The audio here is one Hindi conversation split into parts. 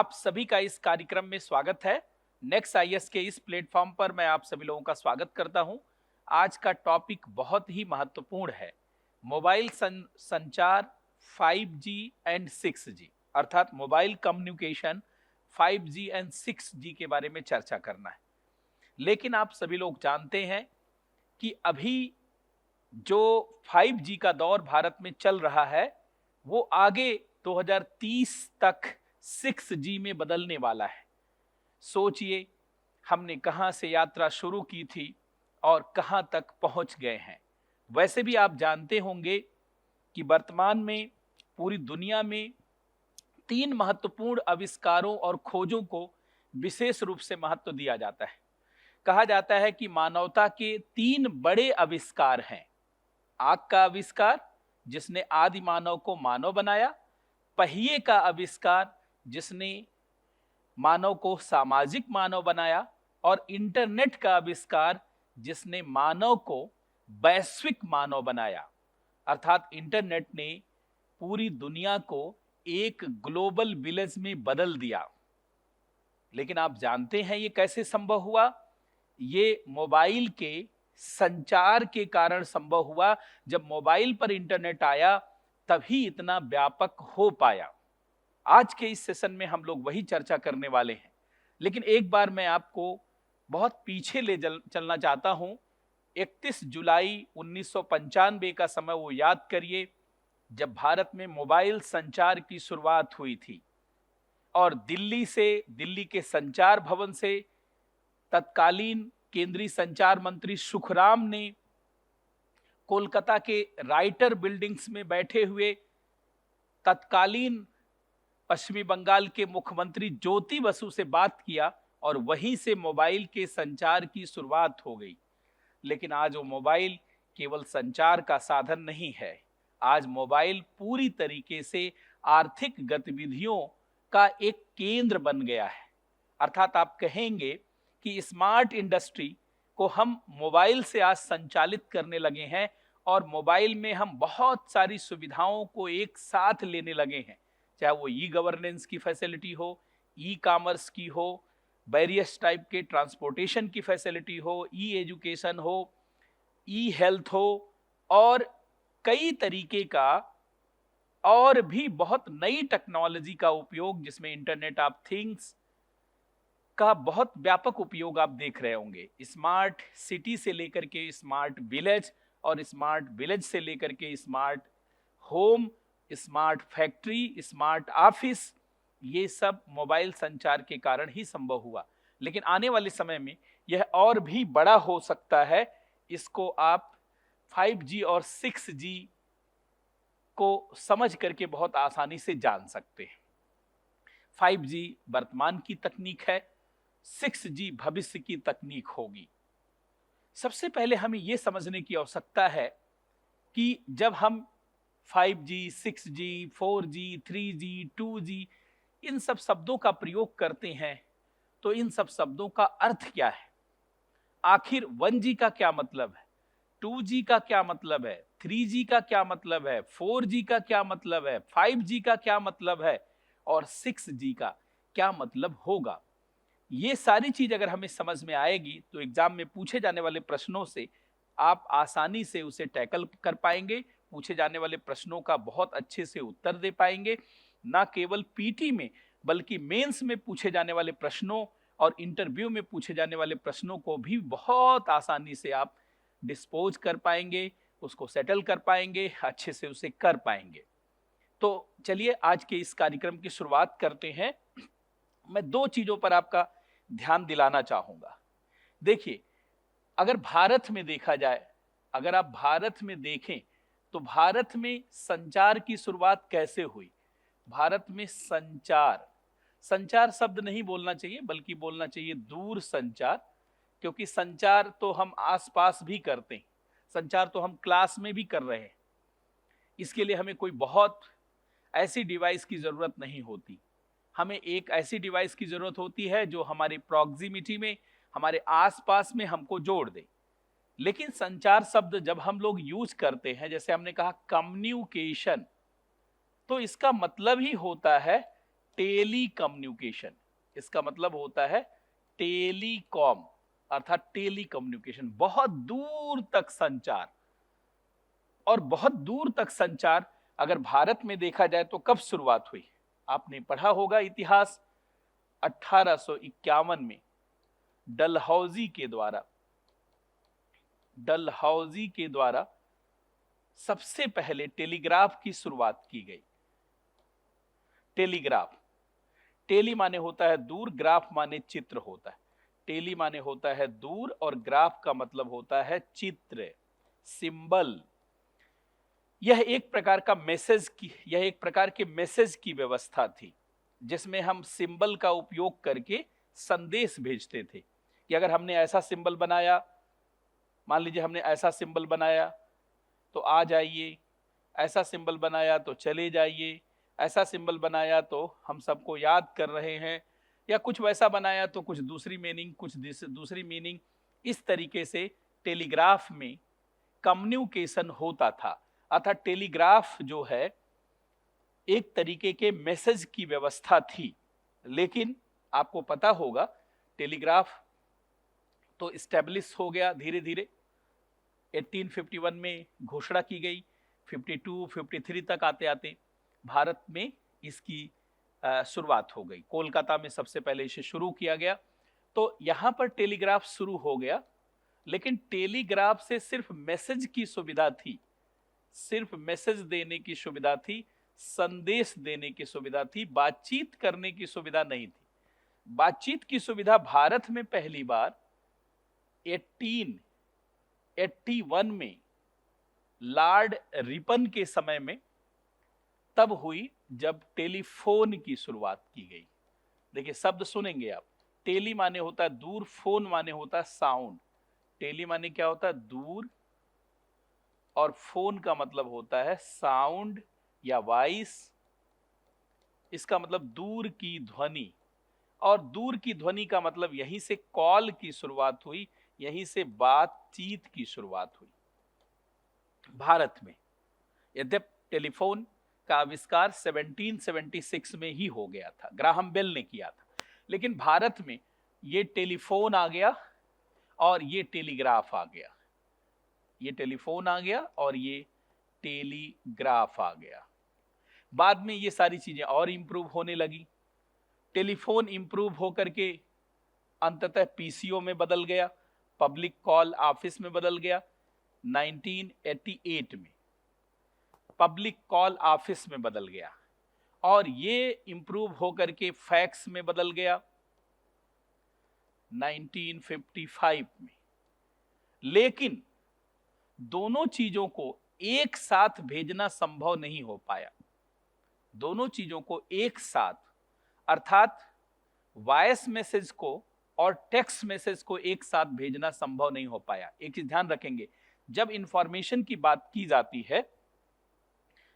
आप सभी का इस कार्यक्रम में स्वागत है। नेक्स्ट आईएएस के इस प्लेटफॉर्म पर मैं आप सभी लोगों का स्वागत करता हूं। आज का टॉपिक बहुत ही महत्वपूर्ण है। मोबाइल संचार 5G एंड 6G अर्थात mobile communication 5G and 6G के बारे में चर्चा करना है। लेकिन आप सभी लोग जानते हैं कि अभी जो 5G का दौर भारत में चल रहा है वो आगे 2030 तक 6G में बदलने वाला है। सोचिए हमने कहां से यात्रा शुरू की थी और कहां तक पहुंच गए हैं। वैसे भी आप जानते होंगे कि वर्तमान में पूरी दुनिया में 3 महत्वपूर्ण आविष्कारों और खोजों को विशेष रूप से महत्व दिया जाता है। कहा जाता है कि मानवता के 3 बड़े आविष्कार हैं। आग का आविष्कार जिसने आदि मानव को मानव बनाया, पहिए का आविष्कार जिसने मानव को सामाजिक मानव बनाया और इंटरनेट का आविष्कार जिसने मानव को वैश्विक मानव बनाया। अर्थात इंटरनेट ने पूरी दुनिया को एक ग्लोबल विलेज में बदल दिया। लेकिन आप जानते हैं ये कैसे संभव हुआ? ये मोबाइल के संचार के कारण संभव हुआ। जब मोबाइल पर इंटरनेट आया तभी इतना व्यापक हो पाया। आज के इस सेशन में हम लोग वही चर्चा करने वाले हैं। लेकिन एक बार मैं आपको बहुत पीछे ले चलना चाहता हूं। 31 जुलाई 1995 का समय वो याद करिए जब भारत में मोबाइल संचार की शुरुआत हुई थी और दिल्ली के संचार भवन से तत्कालीन केंद्रीय संचार मंत्री सुखराम ने कोलकाता के राइटर बिल्डिंग्स में बैठे हुए तत्कालीन पश्चिमी बंगाल के मुख्यमंत्री ज्योति बसु से बात किया और वहीं से मोबाइल के संचार की शुरुआत हो गई। लेकिन आज वो मोबाइल केवल संचार का साधन नहीं है। आज मोबाइल पूरी तरीके से आर्थिक गतिविधियों का एक केंद्र बन गया है। अर्थात आप कहेंगे कि स्मार्ट इंडस्ट्री को हम मोबाइल से आज संचालित करने लगे हैं और मोबाइल में हम बहुत सारी सुविधाओं को एक साथ लेने लगे हैं। चाहे वो ई गवर्नेंस की फैसिलिटी हो, ई कॉमर्स की हो, वेरियस टाइप के ट्रांसपोर्टेशन की फैसिलिटी हो, ई एजुकेशन हो, ई हेल्थ हो और कई तरीके का और भी बहुत नई टेक्नोलॉजी का उपयोग जिसमें इंटरनेट ऑफ थिंग्स का बहुत व्यापक उपयोग आप देख रहे होंगे। स्मार्ट सिटी से लेकर के स्मार्ट विलेज और स्मार्ट विलेज से लेकर के smart home, smart factory, smart office, ये सब मोबाइल संचार के कारण ही संभव हुआ। लेकिन आने वाले समय में यह और भी बड़ा हो सकता है। इसको आप 5G और 6G को समझ करके बहुत आसानी से जान सकते हैं। 5G वर्तमान की तकनीक है, 6G भविष्य की तकनीक होगी। सबसे पहले हमें यह समझने की आवश्यकता है कि जब हम 5G, 6G, 4G, 3G, 2G इन सब शब्दों का प्रयोग करते हैं तो इन सब शब्दों का अर्थ क्या है? आखिर 1G का क्या मतलब है, 2G का क्या मतलब है, 3G का क्या मतलब है, 4G का क्या मतलब है, 5G का क्या मतलब है और 6G का क्या मतलब होगा? ये सारी चीज अगर हमें समझ में आएगी तो एग्जाम में पूछे जाने वाले प्रश्नों से आप आसानी से उसे टैकल कर पाएंगे, पूछे जाने वाले प्रश्नों का बहुत अच्छे से उत्तर दे पाएंगे। ना केवल पीटी में बल्कि मेंस में पूछे जाने वाले प्रश्नों और इंटरव्यू में पूछे जाने वाले प्रश्नों को भी बहुत आसानी से आप डिस्पोज कर पाएंगे, उसको सेटल कर पाएंगे, अच्छे से उसे कर पाएंगे। तो चलिए आज के इस कार्यक्रम की शुरुआत करते हैं। मैं 2 चीजों पर आपका ध्यान दिलाना चाहूंगा। देखिए, अगर भारत में देखा जाए, अगर आप भारत में देखें तो भारत में संचार की शुरुआत कैसे हुई? भारत में संचार, संचार शब्द नहीं बोलना चाहिए बल्कि बोलना चाहिए दूर संचार, क्योंकि संचार तो हम आसपास भी करते हैं, संचार तो हम क्लास में भी कर रहे हैं। इसके लिए हमें कोई बहुत ऐसी डिवाइस की जरूरत नहीं होती। हमें एक ऐसी डिवाइस की जरूरत होती है जो हमारी प्रॉक्सिमिटी में, हमारे आसपास में हमको जोड़ दे। लेकिन संचार शब्द जब हम लोग यूज करते हैं, जैसे हमने कहा कम्युनिकेशन, तो इसका मतलब ही होता है टेली कम्युनिकेशन, इसका मतलब होता है टेलीकॉम अर्थात टेली कम्युनिकेशन, बहुत दूर तक संचार। और बहुत दूर तक संचार अगर भारत में देखा जाए तो कब शुरुआत हुई? आपने पढ़ा होगा इतिहास, 1851 में डलहौजी के द्वारा सबसे पहले टेलीग्राफ की शुरुआत की गई। टेलीग्राफ, टेली माने होता है दूर, ग्राफ माने चित्र होता है। टेली माने होता है दूर और ग्राफ का मतलब होता है चित्र, सिंबल। यह एक प्रकार के मैसेज की व्यवस्था थी जिसमें हम सिंबल का उपयोग करके संदेश भेजते थे कि अगर हमने ऐसा सिंबल बनाया, मान लीजिए हमने ऐसा सिंबल बनाया तो आ जाइए, ऐसा सिंबल बनाया तो चले जाइए, ऐसा सिंबल बनाया तो हम सबको याद कर रहे हैं, या कुछ वैसा बनाया तो कुछ दूसरी मीनिंग, कुछ दूसरी मीनिंग। इस तरीके से टेलीग्राफ में कम्युनिकेशन होता था। अर्थात टेलीग्राफ जो है एक तरीके के मैसेज की व्यवस्था थी। लेकिन आपको पता होगा टेलीग्राफ तो इस्टेब्लिश हो गया धीरे धीरे। 1851 में घोषणा की गई, 52, 53 तक आते आते भारत में इसकी शुरुआत हो गई। कोलकाता में सबसे पहले इसे शुरू किया गया, तो यहां पर टेलीग्राफ शुरू हो गया। लेकिन टेलीग्राफ से सिर्फ मैसेज की सुविधा थी, सिर्फ मैसेज देने की सुविधा थी, संदेश देने की सुविधा थी, बातचीत करने की सुविधा नहीं थी। बातचीत की सुविधा भारत में पहली बार 1881 में लॉर्ड रिपन के समय में तब हुई जब टेलीफोन की शुरुआत की गई। देखिए शब्द सुनेंगे आप, टेली माने होता है दूर, फोन माने होता है साउंड। टेली माने क्या होता है? दूर, और फोन का मतलब होता है साउंड या वॉइस। इसका मतलब दूर की ध्वनि, और दूर की ध्वनि का मतलब यहीं से कॉल की शुरुआत हुई, यहीं से बातचीत की शुरुआत हुई भारत में। यद्यप टेलीफोन का आविष्कार 1776 में ही हो गया था, ग्राहम बेल ने किया था, लेकिन भारत में ये टेलीफोन आ गया और ये टेलीग्राफ आ गया। ये टेलीफोन आ गया और ये टेलीग्राफ आ गया। बाद में ये सारी चीजें और इंप्रूव होने लगी। टेलीफोन इंप्रूव होकर के अंततः पीसीओ में बदल गया, पब्लिक कॉल ऑफिस में बदल गया। 1988 में पब्लिक कॉल ऑफिस में बदल गया, और ये इंप्रूव होकर के फैक्स में बदल गया 1955 में। लेकिन दोनों चीजों को एक साथ भेजना संभव नहीं हो पाया। दोनों चीजों को एक साथ, अर्थात वॉइस मैसेज को और टेक्स्ट मैसेज को एक साथ भेजना संभव नहीं हो पाया। एक चीज ध्यान रखेंगे, जब इंफॉर्मेशन की बात की जाती है,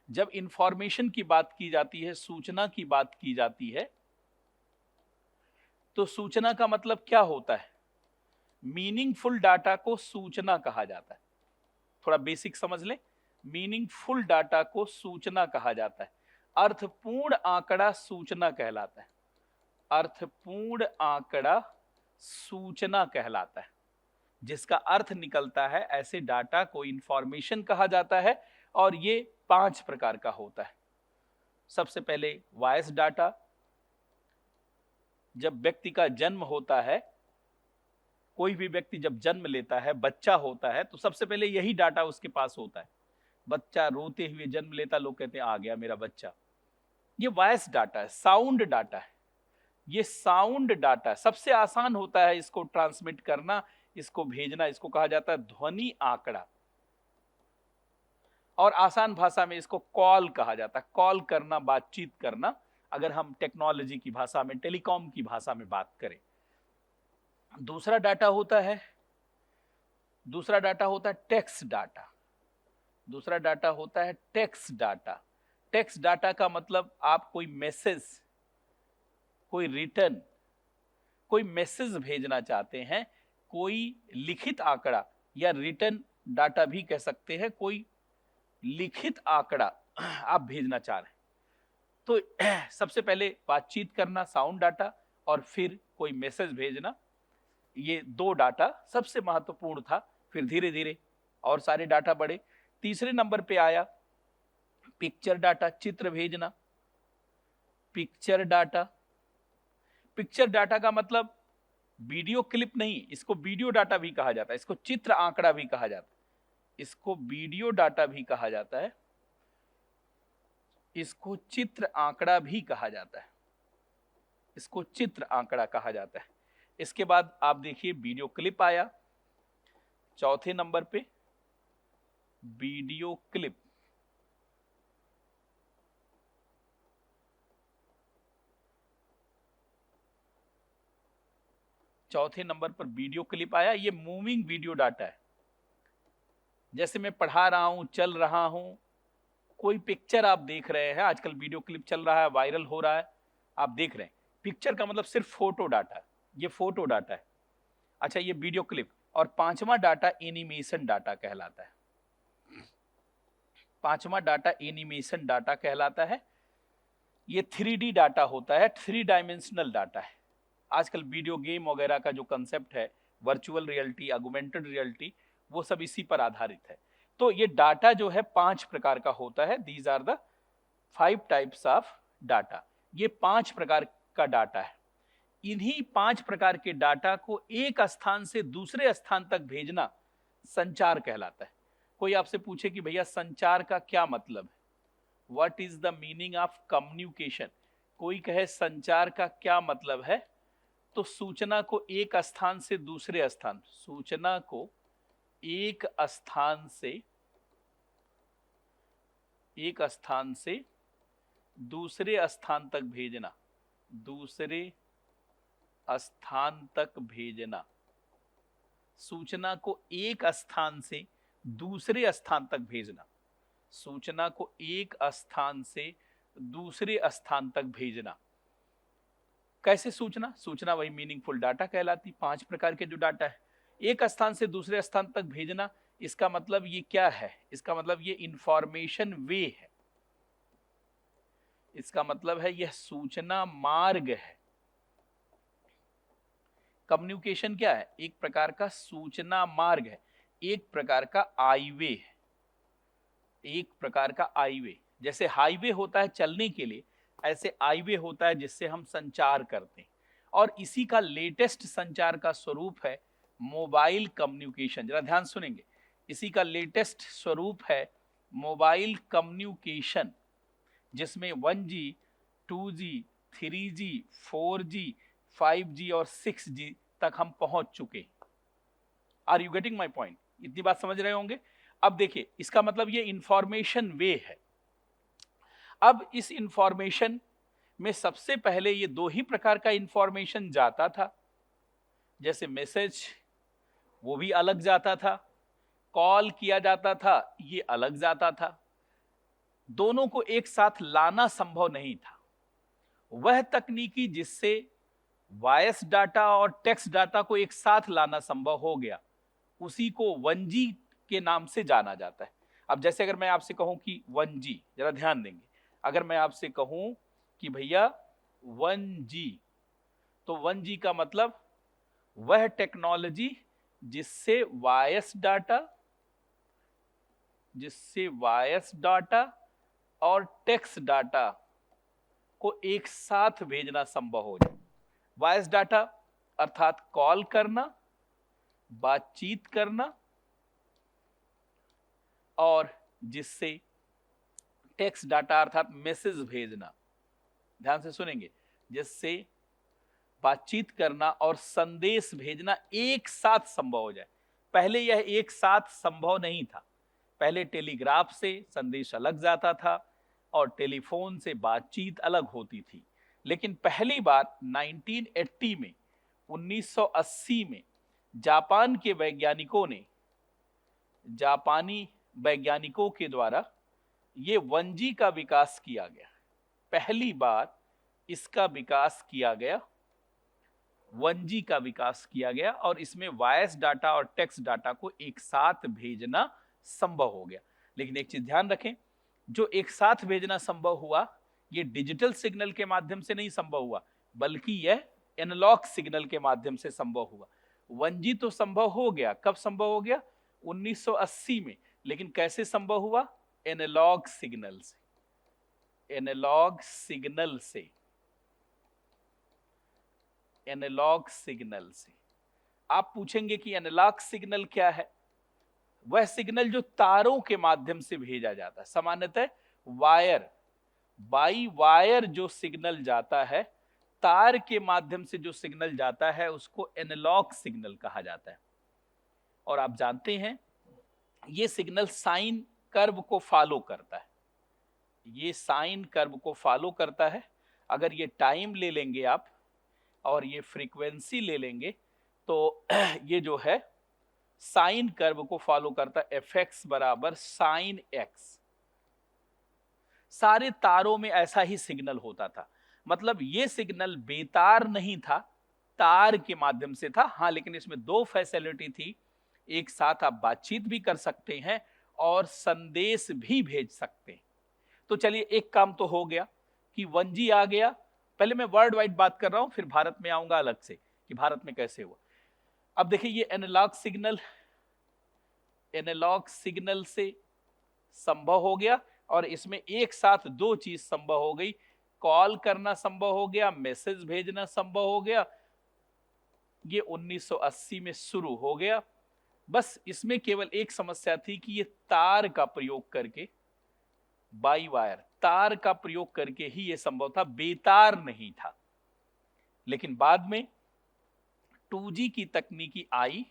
जब इंफॉर्मेशन की बात की जाती है, सूचना की बात की जाती है, तो सूचना का मतलब क्या होता है? मीनिंगफुल डाटा को सूचना कहा जाता है। थोड़ा बेसिक समझ लें, मीनिंगफुल डाटा को सूचना कहा जाता है। अर्थपूर्ण आंकड़ा सूचना कहलाता है। अर्थपूर्ण आंकड़ा सूचना कहलाता है। जिसका अर्थ निकलता है, ऐसे डाटा को इंफॉर्मेशन कहा जाता है। और ये 5 प्रकार का होता है। सबसे पहले वॉइस डाटा, जब व्यक्ति का जन्म होता है, कोई भी व्यक्ति जब जन्म लेता है, बच्चा होता है, तो सबसे पहले यही डाटा उसके पास होता है। बच्चा रोते हुए जन्म लेता, लोग कहते हैं आ गया मेरा बच्चा। ये वॉइस डाटा है। साउंड डाटा है, ये साउंड डाटा सबसे आसान होता है इसको ट्रांसमिट करना, इसको भेजना, इसको कहा जाता है ध्वनि आंकड़ा। और आसान भाषा में इसको कॉल कहा जाता है। कॉल करना, बातचीत करना, अगर हम टेक्नोलॉजी की भाषा में, टेलीकॉम की भाषा में बात करें। दूसरा डाटा होता है टेक्स्ट डाटा। दूसरा डाटा होता है टेक्स्ट डाटा। टेक्स्ट डाटा का मतलब आप कोई मैसेज, कोई रिटर्न, कोई मैसेज भेजना चाहते हैं, कोई लिखित आंकड़ा या रिटर्न डाटा भी कह सकते हैं, कोई लिखित आंकड़ा आप भेजना चाह रहे हैं, तो सबसे पहले बातचीत करना, साउंड डाटा, और फिर कोई मैसेज भेजना, ये 2 डाटा सबसे महत्वपूर्ण था। फिर धीरे धीरे और सारे डाटा बढ़े। तीसरे नंबर पे आया पिक्चर डाटा, चित्र भेजना। पिक्चर डाटा, पिक्चर डाटा का मतलब वीडियो क्लिप नहीं, इसको वीडियो डाटा भी कहा जाता है, इसको चित्र आंकड़ा भी कहा जाता है, इसको वीडियो डाटा भी कहा जाता है, इसको चित्र आंकड़ा भी कहा जाता है, इसको चित्र आंकड़ा कहा जाता है। इसके बाद आप देखिए वीडियो क्लिप आया चौथे नंबर पे, वीडियो क्लिप। चौथे नंबर पर वीडियो क्लिप आया, ये मूविंग वीडियो डाटा है। जैसे मैं पढ़ा रहा हूं, चल रहा हूं, कोई पिक्चर आप देख रहे हैं, आजकल वीडियो क्लिप चल रहा है, वायरल हो रहा है, आप देख रहे हैं। पिक्चर का मतलब सिर्फ फोटो डाटा, ये फोटो डाटा है। अच्छा, ये वीडियो क्लिप। और पांचवा डाटा एनिमेशन डाटा कहलाता है। पांचवा डाटा एनिमेशन डाटा कहलाता है। ये 3D डाटा होता है, 3 डायमेंशनल डाटा है। आजकल वीडियो गेम वगैरह का जो कंसेप्ट है, वर्चुअल रियलिटी, ऑगमेंटेड रियलिटी, वो सब इसी पर आधारित है। तो ये डाटा जो है 5 प्रकार का होता है। These are the 5 types of data. ये 5 प्रकार का डाटा है। इन्हीं 5 प्रकार के डाटा को एक स्थान से दूसरे स्थान तक भेजना संचार कहलाता है। कोई आपसे पूछे कि भैया संचार का क्या मतलब है, what is the meaning of communication, कोई कहे संचार का क्या मतलब है, तो सूचना को एक स्थान से दूसरे स्थान, सूचना को एक स्थान से दूसरे स्थान तक भेजना, दूसरे स्थान तक भेजना। सूचना को एक स्थान से दूसरे स्थान तक भेजना, सूचना को एक स्थान से दूसरे स्थान तक भेजना। कैसे सूचना? सूचना वही मीनिंगफुल डाटा कहलाती। 5 प्रकार के जो डाटा है, एक स्थान से दूसरे स्थान तक भेजना, इसका मतलब ये क्या है? इसका मतलब ये इंफॉर्मेशन वे है, इसका मतलब है यह सूचना मार्ग है। कम्युनिकेशन क्या है? एक प्रकार का सूचना मार्ग है, एक प्रकार का हाईवे है, एक प्रकार का हाईवे। जैसे हाईवे होता है चलने के लिए, ऐसे हाईवे होता है जिससे हम संचार करते हैं। और इसी का लेटेस्ट संचार का स्वरूप है मोबाइल कम्युनिकेशन। जरा ध्यान सुनेंगे, इसी का लेटेस्ट स्वरूप है मोबाइल कम्युनिकेशन, जिसमें 1G, 2G, 3G, 4G, 5G और 6G तक हम पहुंच चुके। Are you getting my point? इतनी बात समझ रहे होंगे। अब देखिए, इसका मतलब ये इंफॉर्मेशन वे है। अब इस इंफॉर्मेशन में सबसे पहले ये 2 ही प्रकार का इंफॉर्मेशन जाता था। जैसे मैसेज, वो भी अलग जाता था, कॉल किया जाता था, ये अलग जाता था। दोनों को एक साथ लाना संभव नहीं था। वह तकनीकी जिससे वॉइस डाटा और टेक्स्ट डाटा को एक साथ लाना संभव हो गया, उसी को 1G के नाम से जाना जाता है। अब जैसे अगर मैं आपसे कहूं कि 1G, जरा ध्यान देंगे, अगर मैं आपसे कहूं कि भैया 1G, तो 1G का मतलब वह टेक्नोलॉजी जिससे वॉइस डाटा और टेक्स्ट डाटा को एक साथ भेजना संभव हो जाए। वॉइस डाटा अर्थात कॉल करना, बातचीत करना, और जिससे टेक्स्ट डाटा अर्थात मैसेज भेजना। ध्यान से सुनेंगे, जिससे बातचीत करना और संदेश भेजना एक साथ संभव हो जाए। पहले यह एक साथ संभव नहीं था। पहले टेलीग्राफ से संदेश अलग जाता था और टेलीफोन से बातचीत अलग होती थी। लेकिन पहली बार 1980 में, 1980 में जापानी वैज्ञानिकों के द्वारा ये 1G का विकास किया गया। पहली बार इसका विकास किया गया, 1G का विकास किया गया, और इसमें वॉइस डाटा और टेक्स्ट डाटा को एक साथ भेजना संभव हो गया। लेकिन एक चीज ध्यान रखें, जो एक साथ भेजना संभव हुआ, ये डिजिटल सिग्नल के माध्यम से नहीं संभव हुआ, बल्कि यह एनालॉग सिग्नल के माध्यम से संभव हुआ। 1G तो संभव हो गया, कब संभव हो गया? 1980 में। लेकिन कैसे संभव हुआ? एनालॉग सिग्नल से। एनालॉग सिग्नल से, एनालॉग सिग्नल से। आप पूछेंगे कि एनालॉग सिग्नल क्या है? वह सिग्नल जो तारों के माध्यम से भेजा जाता है, सामान्यतः वायर, बाई वायर जो सिग्नल जाता है, तार के माध्यम से जो सिग्नल जाता है, उसको एनालॉग सिग्नल कहा जाता है। और आप जानते हैं ये सिग्नल साइन कर्व को फॉलो करता है, ये साइन कर्व को फॉलो करता है। अगर ये टाइम ले लेंगे आप और ये फ्रीक्वेंसी ले लेंगे तो ये जो है साइन कर्व को फॉलो करता है, fx बराबर साइन x। सारे तारों में ऐसा ही सिग्नल होता था, मतलब ये सिग्नल बेतार नहीं था, तार के माध्यम से था। हाँ, लेकिन इसमें दो फैसिलिटी थी, एक साथ आप बातचीत भी कर सकते हैं और संदेश भी भेज सकते हैं। तो चलिए, एक काम तो हो गया कि 1G आ गया। पहले मैं वर्ल्ड वाइड बात कर रहा हूं, फिर भारत में आऊंगा अलग से कि भारत में कैसे हुआ। अब देखिए, ये एनालॉग सिग्नल, एनालॉग सिग्नल से संभव हो गया और इसमें एक साथ दो चीज संभव हो गई, कॉल करना संभव हो गया, मैसेज भेजना संभव हो गया। ये 1980 में शुरू हो गया। बस इसमें केवल एक समस्या थी कि ये तार का प्रयोग करके, बाई वायर तार का प्रयोग करके ही ये संभव था, बेतार नहीं था। लेकिन बाद में 2G की तकनीकी आई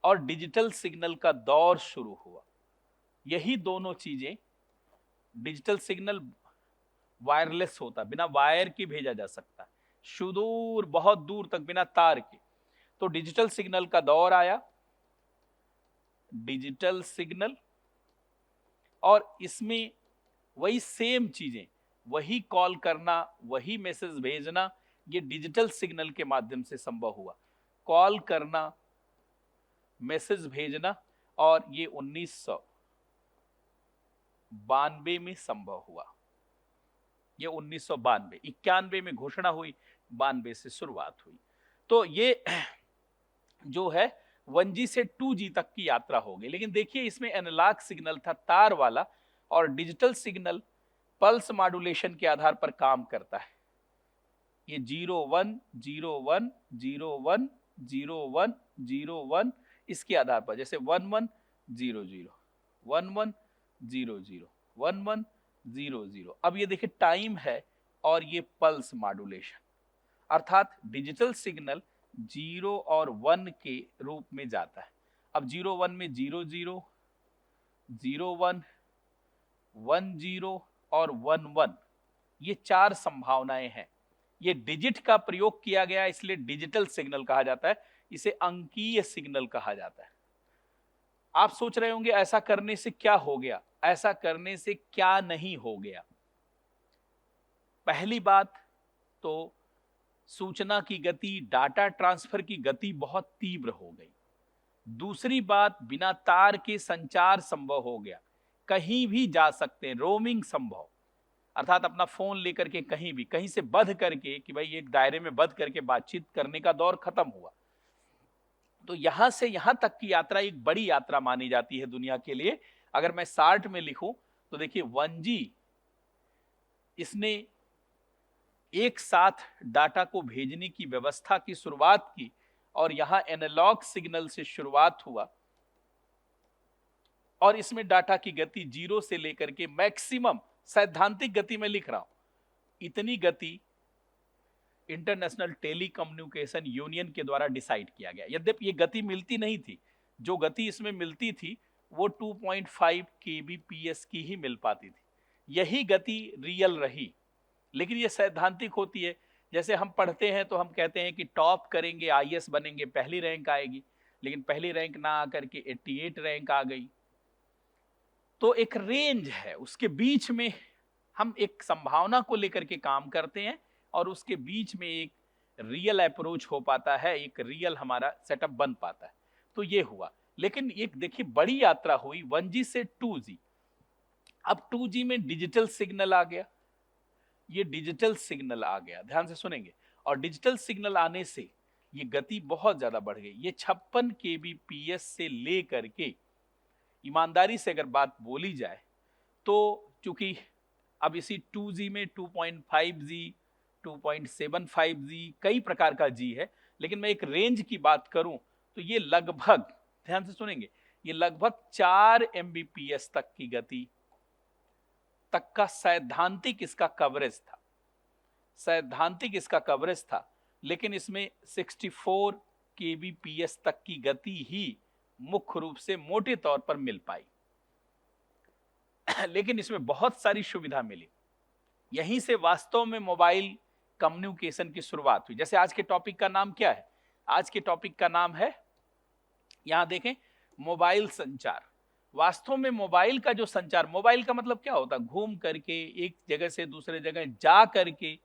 और डिजिटल सिग्नल का दौर शुरू हुआ। यही दोनों चीजें, डिजिटल सिग्नल वायरलेस होता, बिना वायर के भेजा जा सकता, सुदूर बहुत दूर तक बिना तार के। तो डिजिटल सिग्नल का दौर आया, डिजिटल सिग्नल, और इसमें वही सेम चीजें, वही कॉल करना, वही मैसेज भेजना, ये डिजिटल सिग्नल के माध्यम से संभव हुआ। कॉल करना, मैसेज भेजना, और ये 1992 में संभव हुआ। ये 1992, 91 में घोषणा हुई, 92 से शुरुआत हुई। तो ये जो है 1G से 2G तक की यात्रा हो गई। लेकिन देखिए, इसमें एनालॉग सिग्नल था तार वाला, और डिजिटल सिग्नल पल्स मॉड्यूलेशन के आधार पर काम करता है। ये 01 01 01 01 01 इसके आधार पर, जैसे 11 00 11 00 11 00। अब ये देखिए टाइम है और ये पल्स मॉड्यूलेशन, अर्थात डिजिटल सिग्नल 0 और 1 के रूप में जाता है। अब 01 में 00, 01, 10 और 11, ये चार संभावनाएं हैं। ये डिजिट का प्रयोग किया गया, इसलिए डिजिटल सिग्नल कहा जाता है, इसे अंकीय सिग्नल कहा जाता है। आप सोच रहे होंगे ऐसा करने से क्या हो गया, ऐसा करने से क्या नहीं हो गया। पहली बात तो सूचना की गति, डाटा ट्रांसफर की गति बहुत तीव्र हो गई। दूसरी बात, बिना तार के संचार संभव हो गया, कहीं भी जा सकते हैं, रोमिंग संभव, अर्थात अपना फोन लेकर के कहीं भी, कहीं से बंध करके कि भाई एक दायरे में बंध करके बातचीत करने का दौर खत्म हुआ। तो यहां से यहां तक की यात्रा एक बड़ी यात्रा मानी जाती है दुनिया के लिए। अगर मैं शार्ट में लिखूं तो देखिए, 1G इसने एक साथ डाटा को भेजने की व्यवस्था की शुरुआत की, और यहां एनालॉग सिग्नल से शुरुआत हुआ, और इसमें डाटा की गति 0 से लेकर के मैक्सिमम, सैद्धांतिक गति में लिख रहा हूं, इतनी गति इंटरनेशनल टेलीकम्युनिकेशन यूनियन के द्वारा डिसाइड किया गया। यद्यपि ये गति मिलती नहीं थी, जो गति इसमें मिलती थी वो 2.5 kbps की ही मिल पाती थी। यही गति रियल रही, लेकिन ये सैद्धांतिक होती है। जैसे हम पढ़ते हैं तो हम कहते हैं कि टॉप करेंगे, IAS बनेंगे, पहली रैंक आएगी, लेकिन पहली रैंक ना आकर के 88 रैंक आ गई। तो एक रेंज है, उसके बीच में हम एक संभावना को लेकर के काम करते हैं, और उसके बीच में एक रियल अप्रोच हो पाता है, एक रियल हमारा सेटअप बन पाता है। तो ये हुआ। लेकिन एक देखिए बड़ी यात्रा हुई 1G से 2G। अब 2G में डिजिटल सिग्नल आ गया, ये डिजिटल सिग्नल आ गया, ध्यान से सुनेंगे। और डिजिटल सिग्नल आने से ये गति बहुत ज्यादा बढ़ गई। ये 56 kbps से ले करके, ईमानदारी से अगर बात बोली जाए तो, चूंकि अब इसी 2G में 2.5G, 2.75G, कई प्रकार का G है, लेकिन मैं एक रेंज की बात करूं तो ये लगभग, ध्यान से सुनेंगे, ये लगभग 4 Mbps तक की गति तक का सैद्धांतिक इसका कवरेज था, सैद्धांतिक इसका कवरेज था। लेकिन इसमें 64 kbps तक की गति ही मुख्य रूप से मोटे तौर पर मिल पाई। लेकिन इसमें बहुत सारी सुविधा मिली। यहीं से वास्तव में मोबाइल कम्युनिकेशन की शुरुआत हुई। जैसे आज के टॉपिक का नाम क्या है? आज के टॉपिक का नाम है, यहां देखें, मोबाइल संचार। वास्तव में मोबाइल का जो संचार, मोबाइल का मतलब क्या होता है? घूम करके एक जगह से दूसरे जगह जा करके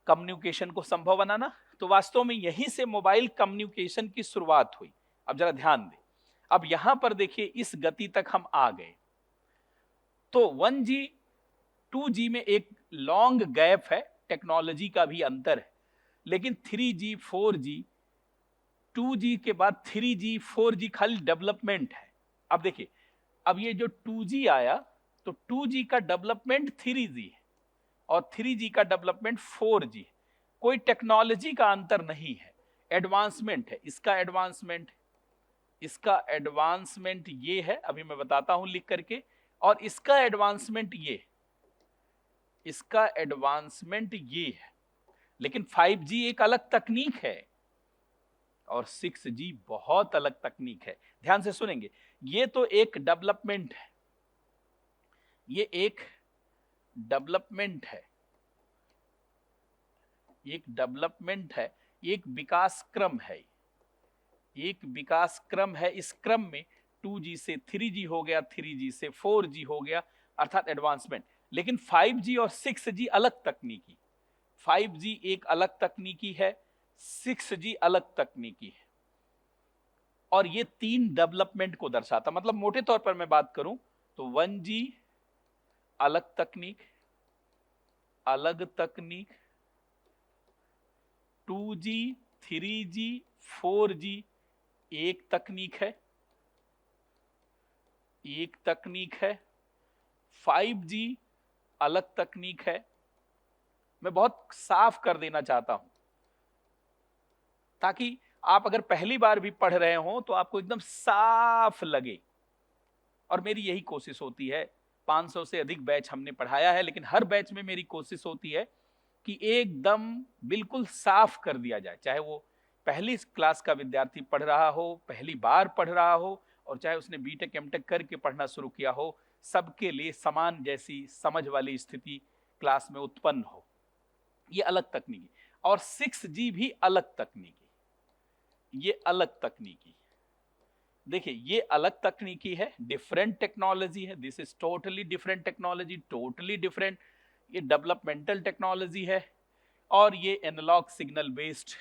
कम्युनिकेशन को संभव बनाना। तो वास्तव में यहीं से मोबाइल कम्युनिकेशन की शुरुआत हुई। अब जरा ध्यान दें, अब यहां पर देखिए इस गति तक हम आ गए। तो 1G 2G में एक लॉन्ग गैप है, टेक्नोलॉजी का भी अंतर है। लेकिन 3G 4G, 2G के बाद 3G 4G खाली डेवलपमेंट है। अब देखिए, अब ये जो 2G आया तो 2G का डेवलपमेंट 3G है और 3G का डेवलपमेंट 4G है। कोई टेक्नोलॉजी का अंतर नहीं है, एडवांसमेंट है। इसका एडवांसमेंट, इसका एडवांसमेंट ये है, अभी मैं बताता हूं लिख करके। और इसका एडवांसमेंट ये, इसका एडवांसमेंट ये है। लेकिन 5G एक अलग तकनीक है और 6G बहुत अलग तकनीक है। ध्यान से सुनेंगे, ये तो एक डेवलपमेंट है, ये एक डेवलपमेंट है, एक डेवलपमेंट है, एक विकास क्रम है, एक विकास क्रम है। इस क्रम में 2G से 3G हो गया, 3G से 4G हो गया, अर्थात एडवांसमेंट। लेकिन 5G और 6G अलग तकनीकी, 5G एक अलग तकनीकी है, 6G अलग तकनीकी है। और ये तीन डेवलपमेंट को दर्शाता, मतलब मोटे तौर पर मैं बात करूं तो 1G अलग तकनीक, अलग तकनीक, 2G 3G 4G एक तकनीक है, एक तकनीक है, 5G अलग तकनीक है। मैं बहुत साफ कर देना चाहता हूं ताकि आप अगर पहली बार भी पढ़ रहे हो तो आपको एकदम साफ लगे। और मेरी यही कोशिश होती है, 500 से अधिक बैच हमने पढ़ाया है, लेकिन हर बैच में मेरी कोशिश होती है कि एकदम बिल्कुल साफ कर दिया जाए, चाहे वो पहली क्लास का विद्यार्थी पढ़ रहा हो, पहली बार पढ़ रहा हो, और चाहे उसने बीटेक एमटेक करके पढ़ना शुरू किया हो, सबके लिए समान जैसी समझ वाली स्थिति क्लास में उत्पन्न हो। ये अलग तकनीकी। और 6G भी अलग तकनीकी, ये अलग तकनीकी। देखिए, ये अलग तकनीकी है, डिफरेंट टेक्नोलॉजी है, this is totally different technology, totally different. ये डेवलपमेंटल टेक्नोलॉजी है और ये एनालॉग सिग्नल बेस्ड,